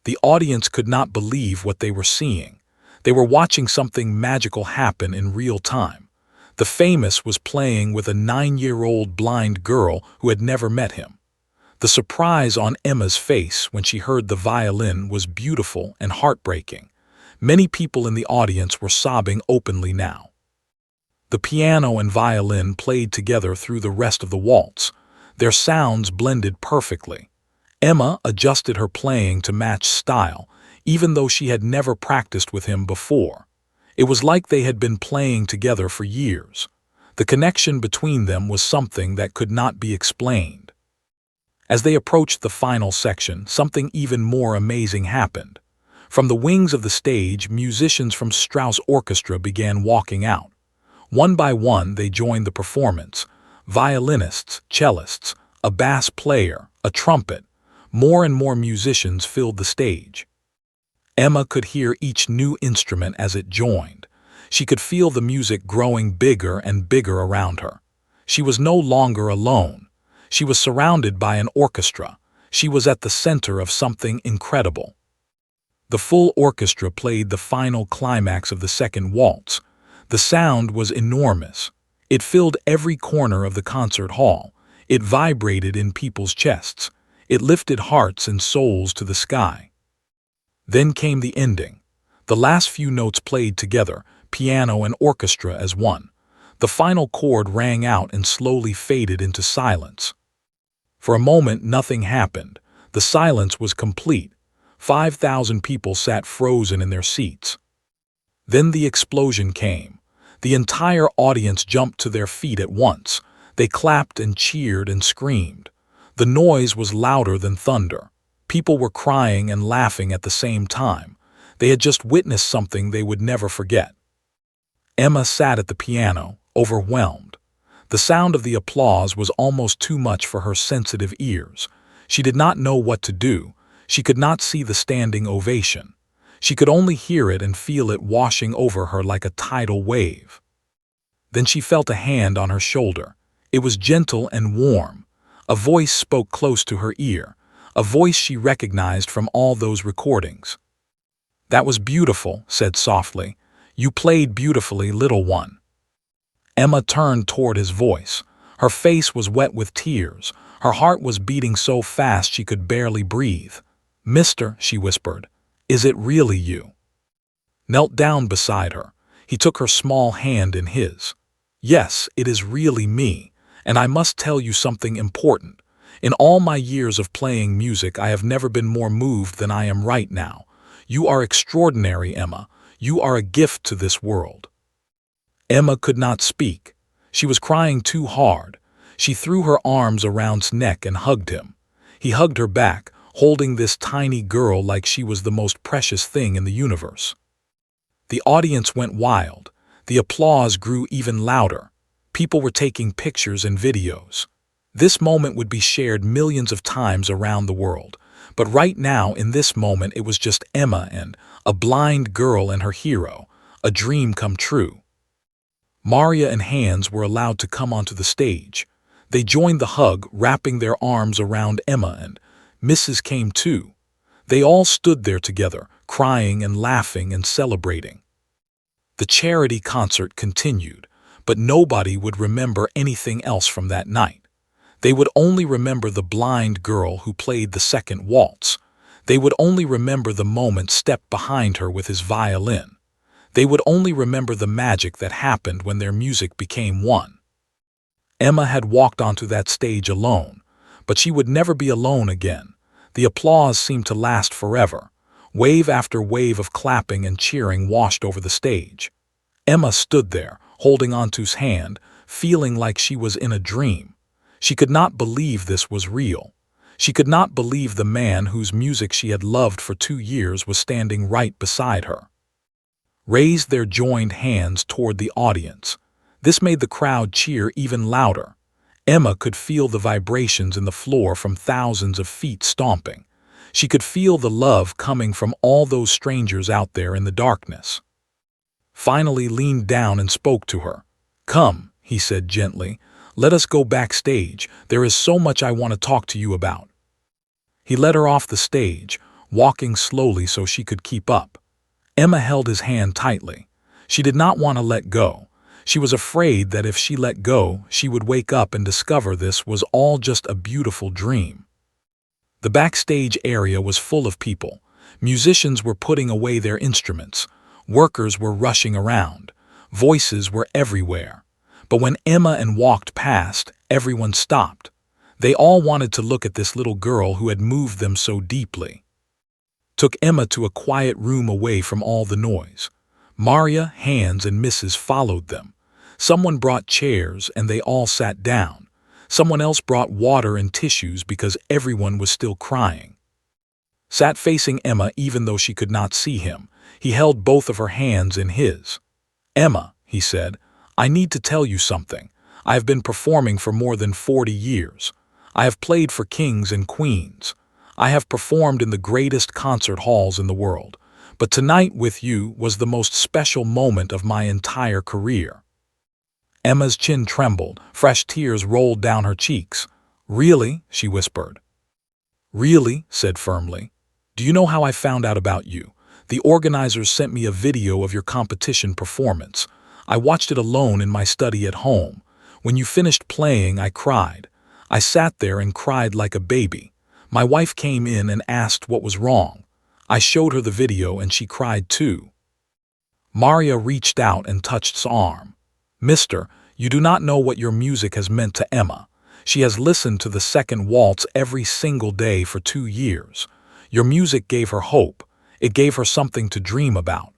The audience could not believe what they were seeing. They were watching something magical happen in real time. The famous was playing with a 9-year-old blind girl who had never met him. The surprise on Emma's face when she heard the violin was beautiful and heartbreaking. Many people in the audience were sobbing openly now. The piano and violin played together through the rest of the waltz. Their sounds blended perfectly. Emma adjusted her playing to match style, even though she had never practiced with him before. It was like they had been playing together for years. The connection between them was something that could not be explained. As they approached the final section, something even more amazing happened. From the wings of the stage, musicians from Strauss Orchestra began walking out. One by one, they joined the performance. Violinists, cellists, a bass player, a trumpet. More and more musicians filled the stage. Emma could hear each new instrument as it joined. She could feel the music growing bigger and bigger around her. She was no longer alone. She was surrounded by an orchestra. She was at the center of something incredible. The full orchestra played the final climax of the second waltz. The sound was enormous. It filled every corner of the concert hall. It vibrated in people's chests. It lifted hearts and souls to the sky. Then came the ending. The last few notes played together, piano and orchestra as one. The final chord rang out and slowly faded into silence. For a moment, nothing happened. The silence was complete. 5,000 people sat frozen in their seats. Then the explosion came. The entire audience jumped to their feet at once. They clapped and cheered and screamed. The noise was louder than thunder. People were crying and laughing at the same time. They had just witnessed something they would never forget. Emma sat at the piano, overwhelmed. The sound of the applause was almost too much for her sensitive ears. She did not know what to do. She could not see the standing ovation. She could only hear it and feel it washing over her like a tidal wave. Then she felt a hand on her shoulder. It was gentle and warm. A voice spoke close to her ear, a voice she recognized from all those recordings. "That was beautiful," said softly. "You played beautifully, little one." Emma turned toward his voice. Her face was wet with tears. Her heart was beating so fast she could barely breathe. "Mister," she whispered, "is it really you?" Knelt down beside her. He took her small hand in his. "Yes, it is really me, and I must tell you something important. In all my years of playing music, I have never been more moved than I am right now. You are extraordinary, Emma. You are a gift to this world." Emma could not speak. She was crying too hard. She threw her arms around his neck and hugged him. He hugged her back, holding this tiny girl like she was the most precious thing in the universe. The audience went wild. The applause grew even louder. People were taking pictures and videos. This moment would be shared millions of times around the world. But right now, in this moment, it was just Emma and a blind girl and her hero, a dream come true. Maria and Hans were allowed to come onto the stage. They joined the hug, wrapping their arms around Emma, and Mrs. came too. They all stood there together, crying and laughing and celebrating. The charity concert continued, but nobody would remember anything else from that night. They would only remember the blind girl who played the second waltz. They would only remember the moment stepped behind her with his violin. They would only remember the magic that happened when their music became one. Emma had walked onto that stage alone, but she would never be alone again. The applause seemed to last forever. Wave after wave of clapping and cheering washed over the stage. Emma stood there, holding onto his hand, feeling like she was in a dream. She could not believe this was real. She could not believe the man whose music she had loved for 2 years was standing right beside her. Raised their joined hands toward the audience. This made the crowd cheer even louder. Emma could feel the vibrations in the floor from thousands of feet stomping. She could feel the love coming from all those strangers out there in the darkness. Finally leaned down and spoke to her. "Come," he said gently. "Let us go backstage. There is so much I want to talk to you about." He led her off the stage, walking slowly so she could keep up. Emma held his hand tightly. She did not want to let go. She was afraid that if she let go, she would wake up and discover this was all just a beautiful dream. The backstage area was full of people. Musicians were putting away their instruments. Workers were rushing around. Voices were everywhere. But when Emma and walked past, everyone stopped. They all wanted to look at this little girl who had moved them so deeply. Took Emma to a quiet room away from all the noise. Maria, Hans, and Mrs. followed them. Someone brought chairs and they all sat down. Someone else brought water and tissues because everyone was still crying. Sat facing Emma even though she could not see him. He held both of her hands in his. "Emma," he said, "I need to tell you something. I have been performing for more than 40 years. I have played for kings and queens. I have performed in the greatest concert halls in the world. But tonight with you was the most special moment of my entire career." Emma's chin trembled, fresh tears rolled down her cheeks. "Really?" she whispered. "Really," said firmly. "Do you know how I found out about you? The organizers sent me a video of your competition performance. I watched it alone in my study at home. When you finished playing, I cried. I sat there and cried like a baby. My wife came in and asked what was wrong. I showed her the video and she cried too." Maria reached out and touched his arm. "Mister, you do not know what your music has meant to Emma. She has listened to the second waltz every single day for 2 years. Your music gave her hope. It gave her something to dream about."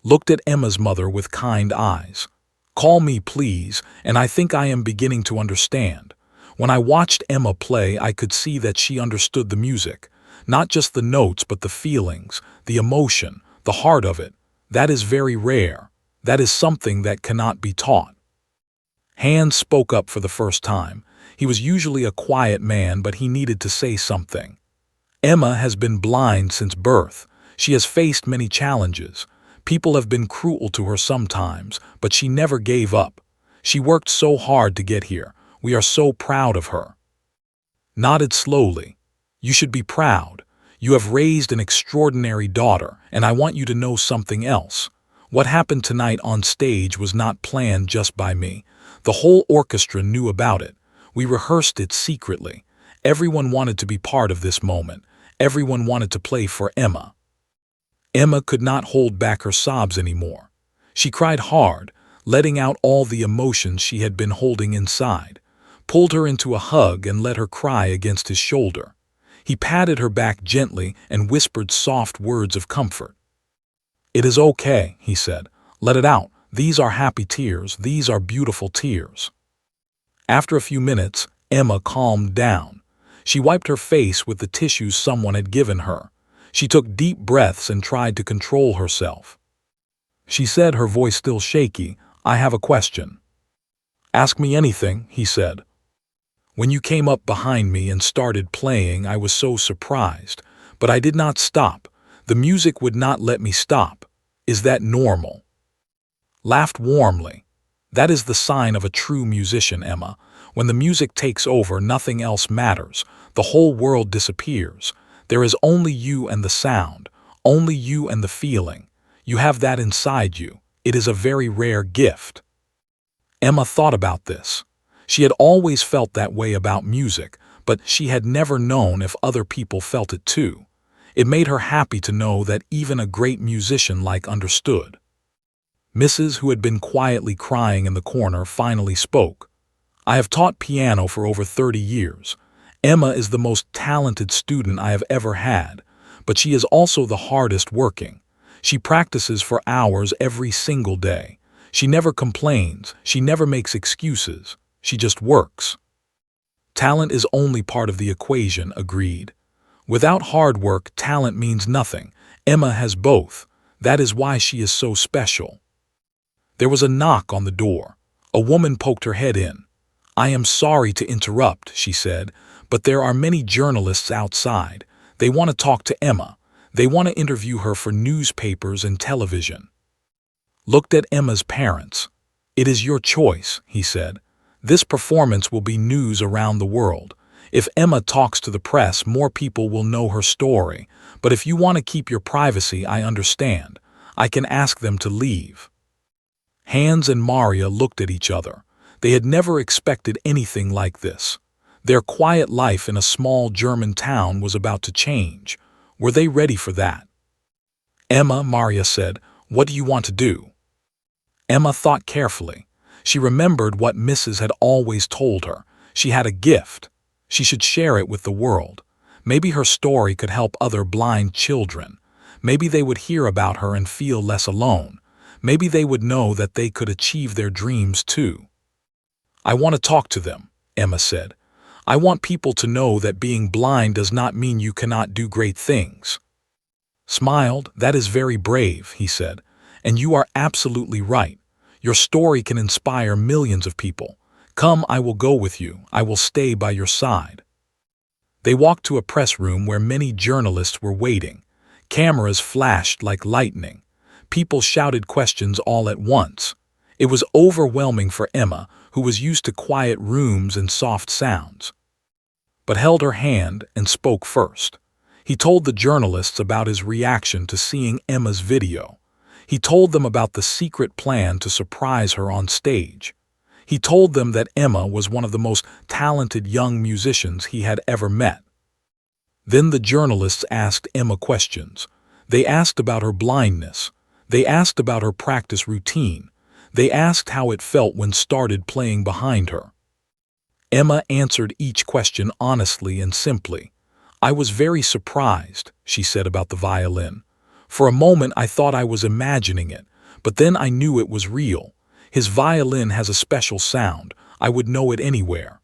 Looked at Emma's mother with kind eyes. "Call me, please, and I think I am beginning to understand." When I watched Emma play, I could see that she understood the music. Not just the notes, but the feelings, the emotion, the heart of it. That is very rare. That is something that cannot be taught. Hans spoke up for the first time. He was usually a quiet man, but he needed to say something. "Emma has been blind since birth. She has faced many challenges. People have been cruel to her sometimes, but she never gave up. She worked so hard to get here. We are so proud of her. Nodded slowly. You should be proud. You have raised an extraordinary daughter, and I want you to know something else. What happened tonight on stage was not planned just by me. The whole orchestra knew about it. We rehearsed it secretly. Everyone wanted to be part of this moment. Everyone wanted to play for Emma. Emma could not hold back her sobs anymore. She cried hard, letting out all the emotions she had been holding inside, pulled her into a hug and let her cry against his shoulder. He patted her back gently and whispered soft words of comfort. "It is okay," he said. "Let it out. These are happy tears. These are beautiful tears." After a few minutes, Emma calmed down. She wiped her face with the tissues someone had given her. She took deep breaths and tried to control herself. She said, her voice still shaky, "I have a question." "Ask me anything," he said. "When you came up behind me and started playing, I was so surprised, but I did not stop. The music would not let me stop. Is that normal?" Laughed warmly. "That is the sign of a true musician, Emma. When the music takes over, nothing else matters. The whole world disappears. There is only you and the sound, only you and the feeling. You have that inside you. It is a very rare gift." Emma thought about this. She had always felt that way about music, but she had never known if other people felt it too. It made her happy to know that even a great musician understood. Mrs., who had been quietly crying in the corner, finally spoke. "I have taught piano for over 30 years. Emma is the most talented student I have ever had, but she is also the hardest working. She practices for hours every single day. She never complains, she never makes excuses, she just works." "Talent is only part of the equation," agreed. "Without hard work, talent means nothing. Emma has both. That is why she is so special." There was a knock on the door. A woman poked her head in. "I am sorry to interrupt," she said, "but there are many journalists outside. They want to talk to Emma. They want to interview her for newspapers and television." Looked at Emma's parents. "It is your choice," he said. "This performance will be news around the world. If Emma talks to the press, more people will know her story. But if you want to keep your privacy, I understand. I can ask them to leave." Hans and Maria looked at each other. They had never expected anything like this. Their quiet life in a small German town was about to change. Were they ready for that? "Emma," Maria said, "what do you want to do?" Emma thought carefully. She remembered what Mrs. had always told her. She had a gift. She should share it with the world. Maybe her story could help other blind children. Maybe they would hear about her and feel less alone. Maybe they would know that they could achieve their dreams too. "I want to talk to them," Emma said. "I want people to know that being blind does not mean you cannot do great things." Smiled. "That is very brave," he said. "And you are absolutely right. Your story can inspire millions of people. Come, I will go with you. I will stay by your side." They walked to a press room where many journalists were waiting. Cameras flashed like lightning. People shouted questions all at once. It was overwhelming for Emma, who was used to quiet rooms and soft sounds. But held her hand and spoke first. He told the journalists about his reaction to seeing Emma's video. He told them about the secret plan to surprise her on stage. He told them that Emma was one of the most talented young musicians he had ever met. Then the journalists asked Emma questions. They asked about her blindness. They asked about her practice routine. They asked how it felt when started playing behind her. Emma answered each question honestly and simply. "I was very surprised," she said about the violin. "For a moment I thought I was imagining it, but then I knew it was real. His violin has a special sound. I would know it anywhere."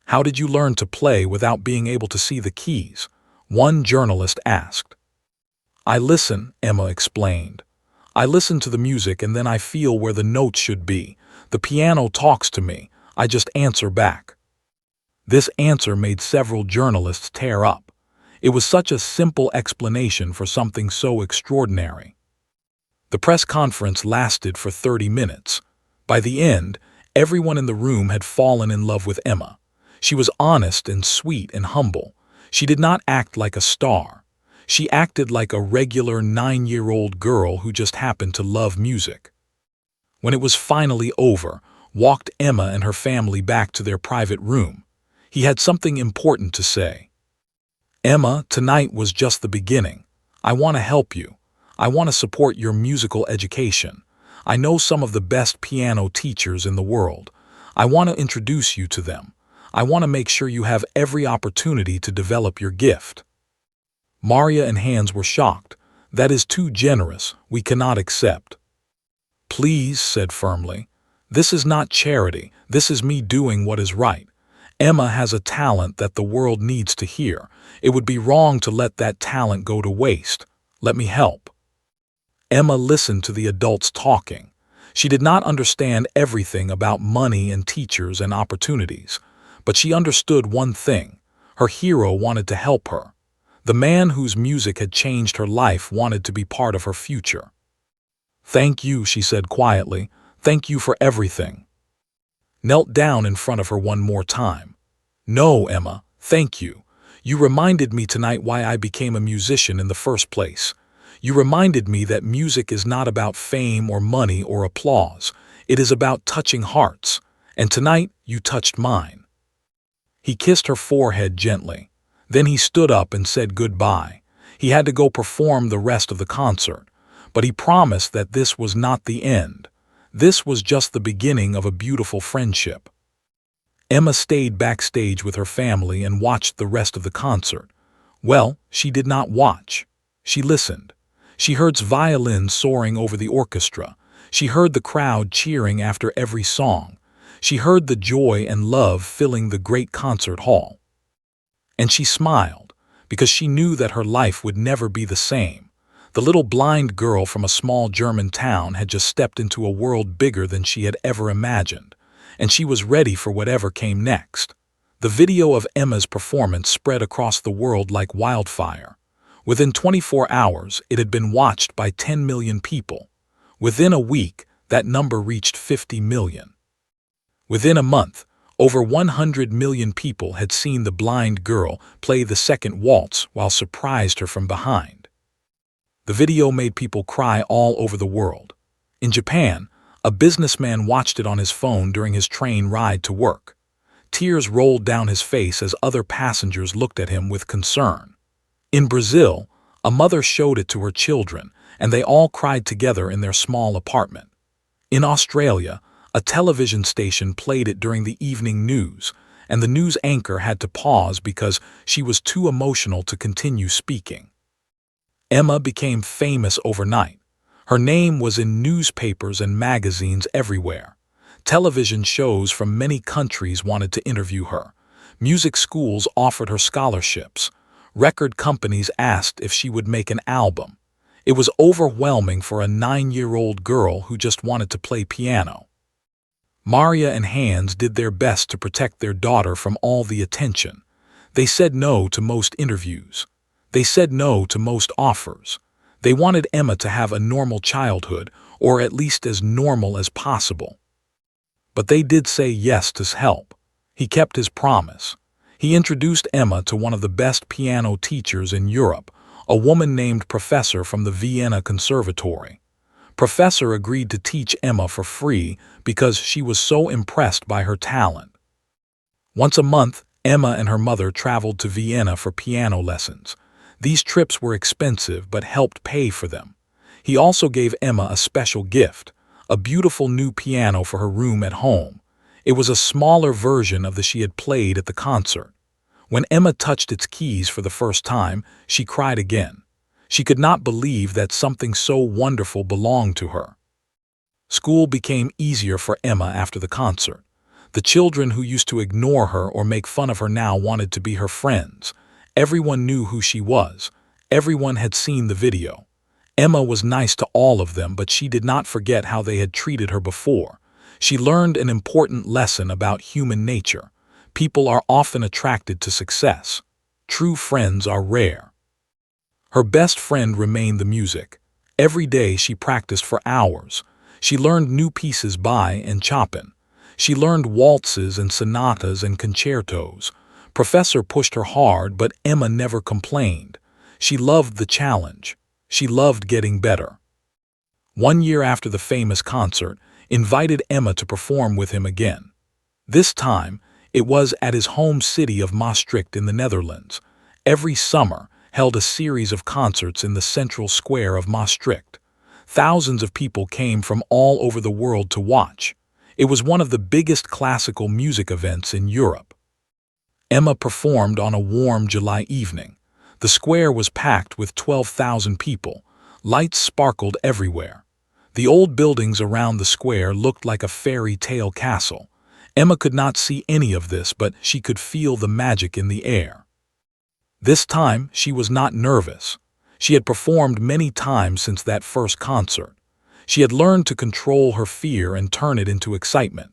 "How did you learn to play without being able to see the keys?" one journalist asked. "I listen," Emma explained. "I listen to the music and then I feel where the notes should be. The piano talks to me. I just answer back." This answer made several journalists tear up. It was such a simple explanation for something so extraordinary. The press conference lasted for 30 minutes. By the end, everyone in the room had fallen in love with Emma. She was honest and sweet and humble. She did not act like a star. She acted like a regular 9-year-old girl who just happened to love music. When it was finally over, walked Emma and her family back to their private room. He had something important to say. "Emma, tonight was just the beginning. I want to help you. I want to support your musical education. I know some of the best piano teachers in the world. I want to introduce you to them. I want to make sure you have every opportunity to develop your gift." Maria and Hans were shocked. "That is too generous. We cannot accept." "Please," said firmly. "This is not charity. This is me doing what is right. Emma has a talent that the world needs to hear. It would be wrong to let that talent go to waste. Let me help." Emma listened to the adults talking. She did not understand everything about money and teachers and opportunities, but she understood one thing. Her hero wanted to help her. The man whose music had changed her life wanted to be part of her future. "Thank you," she said quietly. "Thank you for everything." Knelt down in front of her one more time. "No, Emma, thank you. You reminded me tonight why I became a musician in the first place. You reminded me that music is not about fame or money or applause. It is about touching hearts. And tonight you touched mine." He kissed her forehead gently. Then he stood up and said goodbye. He had to go perform the rest of the concert, but he promised that this was not the end. This was just the beginning of a beautiful friendship. Emma stayed backstage with her family and watched the rest of the concert. Well, she did not watch. She listened. She heard violins soaring over the orchestra. She heard the crowd cheering after every song. She heard the joy and love filling the great concert hall. And she smiled, because she knew that her life would never be the same. The little blind girl from a small German town had just stepped into a world bigger than she had ever imagined, and she was ready for whatever came next. The video of Emma's performance spread across the world like wildfire. Within 24 hours, it had been watched by 10 million people. Within a week, that number reached 50 million. Within a month, over 100 million people had seen the blind girl play the second waltz while surprised her from behind. The video made people cry all over the world. In Japan, a businessman watched it on his phone during his train ride to work. Tears rolled down his face as other passengers looked at him with concern. In Brazil, a mother showed it to her children, and they all cried together in their small apartment. In Australia, a television station played it during the evening news, and the news anchor had to pause because she was too emotional to continue speaking. Emma became famous overnight. Her name was in newspapers and magazines everywhere. Television shows from many countries wanted to interview her. Music schools offered her scholarships. Record companies asked if she would make an album. It was overwhelming for a 9-year-old girl who just wanted to play piano. Maria and Hans did their best to protect their daughter from all the attention. They said no to most interviews. They said no to most offers. They wanted Emma to have a normal childhood, or at least as normal as possible. But they did say yes to help. He kept his promise. He introduced Emma to one of the best piano teachers in Europe, a woman named Professor from the Vienna Conservatory. Professor agreed to teach Emma for free because she was so impressed by her talent. Once a month, Emma and her mother traveled to Vienna for piano lessons. These trips were expensive but helped pay for them. He also gave Emma a special gift, a beautiful new piano for her room at home. It was a smaller version of the she had played at the concert. When Emma touched its keys for the first time, she cried again. She could not believe that something so wonderful belonged to her. School became easier for Emma after the concert. The children who used to ignore her or make fun of her now wanted to be her friends. Everyone knew who she was. Everyone had seen the video. Emma was nice to all of them, but she did not forget how they had treated her before. She learned an important lesson about human nature. People are often attracted to success. True friends are rare. Her best friend remained the music. Every day she practiced for hours. She learned new pieces by and Chopin. She learned waltzes and sonatas and concertos. Professor pushed her hard, but Emma never complained. She loved the challenge. She loved getting better. 1 year after the famous concert, invited Emma to perform with him again. This time, it was at his home city of Maastricht in the Netherlands. Every summer, held a series of concerts in the central square of Maastricht. Thousands of people came from all over the world to watch. It was one of the biggest classical music events in Europe. Emma performed on a warm July evening. The square was packed with 12,000 people. Lights sparkled everywhere. The old buildings around the square looked like a fairy tale castle. Emma could not see any of this, but she could feel the magic in the air. This time, she was not nervous. She had performed many times since that first concert. She had learned to control her fear and turn it into excitement.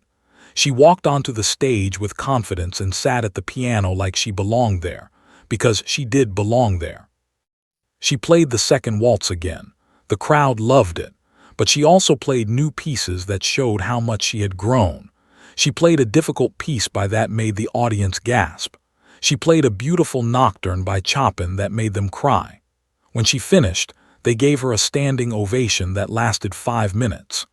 She walked onto the stage with confidence and sat at the piano like she belonged there, because she did belong there. She played the second waltz again. The crowd loved it, but she also played new pieces that showed how much she had grown. She played a difficult piece that made the audience gasp. She played a beautiful nocturne by Chopin that made them cry. When she finished, they gave her a standing ovation that lasted 5 minutes.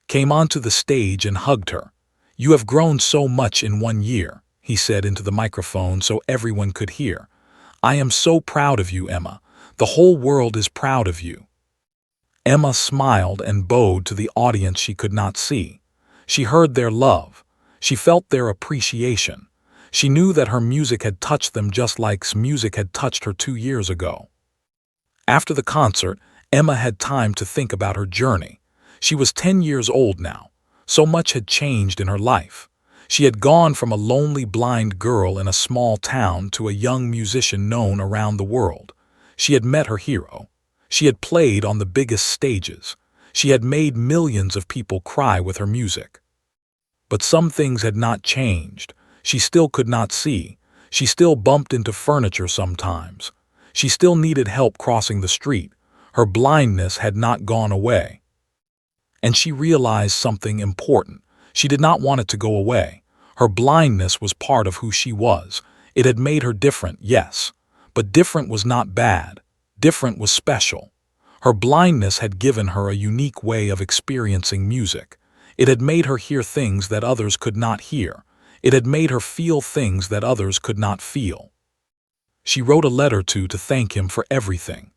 Came onto the stage and hugged her. "You have grown so much in 1 year," he said into the microphone so everyone could hear. "I am so proud of you, Emma. The whole world is proud of you." Emma smiled and bowed to the audience she could not see. She heard their love. She felt their appreciation. She knew that her music had touched them just like music had touched her 2 years ago. After the concert, Emma had time to think about her journey. She was 10 years old now. So much had changed in her life. She had gone from a lonely blind girl in a small town to a young musician known around the world. She had met her hero. She had played on the biggest stages. She had made millions of people cry with her music. But some things had not changed. She still could not see. She still bumped into furniture sometimes. She still needed help crossing the street. Her blindness had not gone away. And she realized something important. She did not want it to go away. Her blindness was part of who she was. It had made her different, yes. But different was not bad. Different was special. Her blindness had given her a unique way of experiencing music. It had made her hear things that others could not hear. It had made her feel things that others could not feel. She wrote a letter to thank him for everything.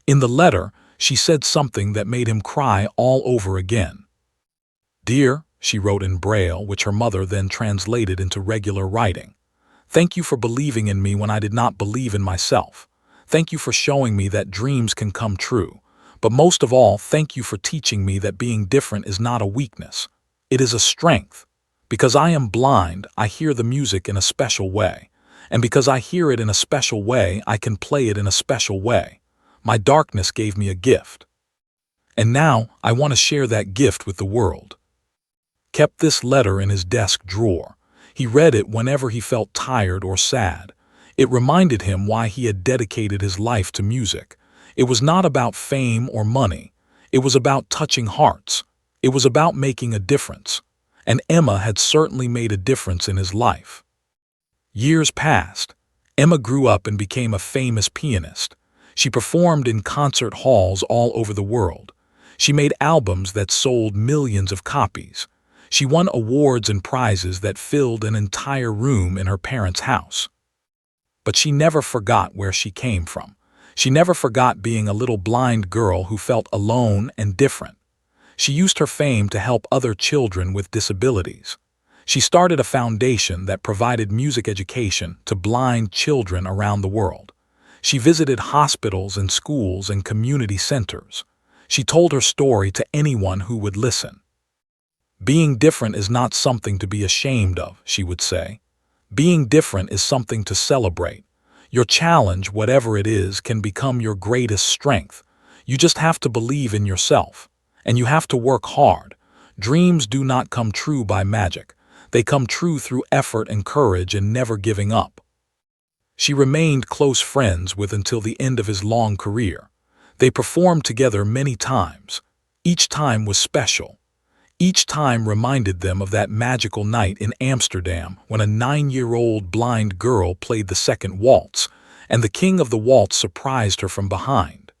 In the letter, she said something that made him cry all over again. "Dear," she wrote in Braille, which her mother then translated into regular writing, "thank you for believing in me when I did not believe in myself. Thank you for showing me that dreams can come true. But most of all, thank you for teaching me that being different is not a weakness. It is a strength. Because I am blind, I hear the music in a special way. And because I hear it in a special way, I can play it in a special way. My darkness gave me a gift. And now I want to share that gift with the world." Kept this letter in his desk drawer. He read it whenever he felt tired or sad. It reminded him why he had dedicated his life to music. It was not about fame or money. It was about touching hearts. It was about making a difference. And Emma had certainly made a difference in his life. Years passed. Emma grew up and became a famous pianist. She performed in concert halls all over the world. She made albums that sold millions of copies. She won awards and prizes that filled an entire room in her parents' house. But she never forgot where she came from. She never forgot being a little blind girl who felt alone and different. She used her fame to help other children with disabilities. She started a foundation that provided music education to blind children around the world. She visited hospitals and schools and community centers. She told her story to anyone who would listen. "Being different is not something to be ashamed of," she would say. "Being different is something to celebrate. Your challenge, whatever it is, can become your greatest strength. You just have to believe in yourself. And you have to work hard. Dreams do not come true by magic. They come true through effort and courage and never giving up." she remained close friends with until the end of his long career. They performed together many times. Each time was special. Each time reminded them of that magical night in Amsterdam when a 9-year-old blind girl played the second waltz, and the king of the waltz surprised her from behind.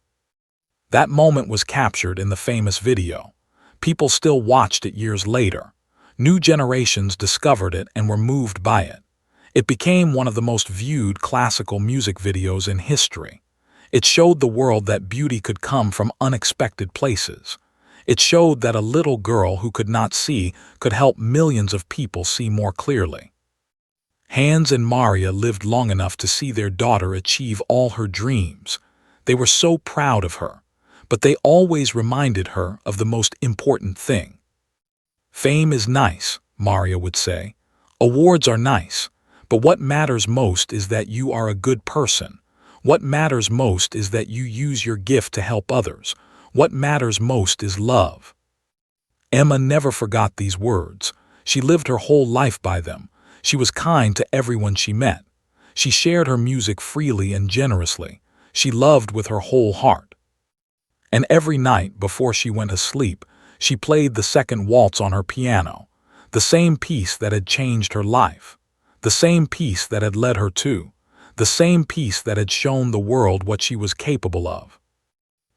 That moment was captured in the famous video. People still watched it years later. New generations discovered it and were moved by it. It became one of the most viewed classical music videos in history. It showed the world that beauty could come from unexpected places. It showed that a little girl who could not see could help millions of people see more clearly. Hans and Maria lived long enough to see their daughter achieve all her dreams. They were so proud of her, but they always reminded her of the most important thing. Fame is nice, Maria would say. Awards are nice, but what matters most is that you are a good person. What matters most is that you use your gift to help others. What matters most is love. Emma never forgot these words. She lived her whole life by them. She was kind to everyone she met. She shared her music freely and generously. She loved with her whole heart. And every night before she went to sleep, she played the second waltz on her piano, the same piece that had changed her life, the same piece that had led her to, the same piece that had shown the world what she was capable of.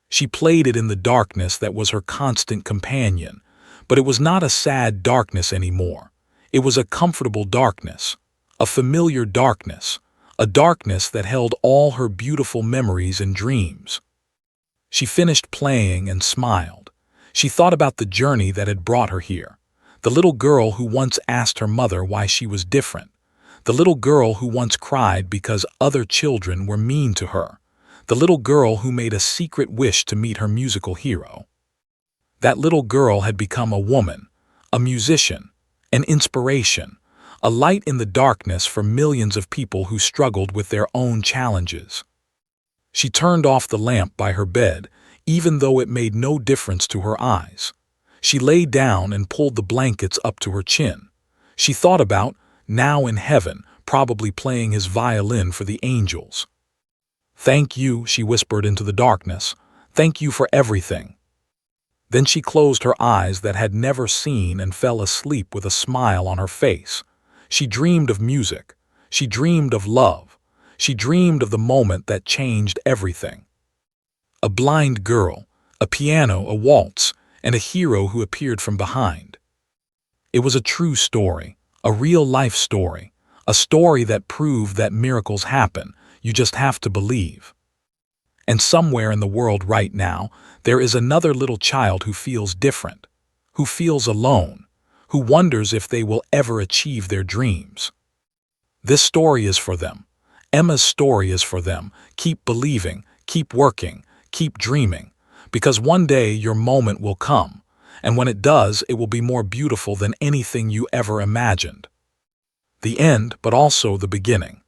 She played it in the darkness that was her constant companion, but it was not a sad darkness anymore. It was a comfortable darkness, a familiar darkness, a darkness that held all her beautiful memories and dreams. She finished playing and smiled. She thought about the journey that had brought her here, the little girl who once asked her mother why she was different, the little girl who once cried because other children were mean to her, the little girl who made a secret wish to meet her musical hero. That little girl had become a woman, a musician, an inspiration, a light in the darkness for millions of people who struggled with their own challenges. She turned off the lamp by her bed, even though it made no difference to her eyes. She lay down and pulled the blankets up to her chin. She thought about, now in heaven, probably playing his violin for the angels. "Thank you," she whispered into the darkness. "Thank you for everything." Then she closed her eyes that had never seen and fell asleep with a smile on her face. She dreamed of music. She dreamed of love. She dreamed of the moment that changed everything. A blind girl, a piano, a waltz, and a hero who appeared from behind. It was a true story, a real-life story, a story that proved that miracles happen. You just have to believe. And somewhere in the world right now, there is another little child who feels different, who feels alone, who wonders if they will ever achieve their dreams. This story is for them. Emma's story is for them. Keep believing, keep working, keep dreaming, because one day your moment will come, and when it does, it will be more beautiful than anything you ever imagined. The end, but also the beginning.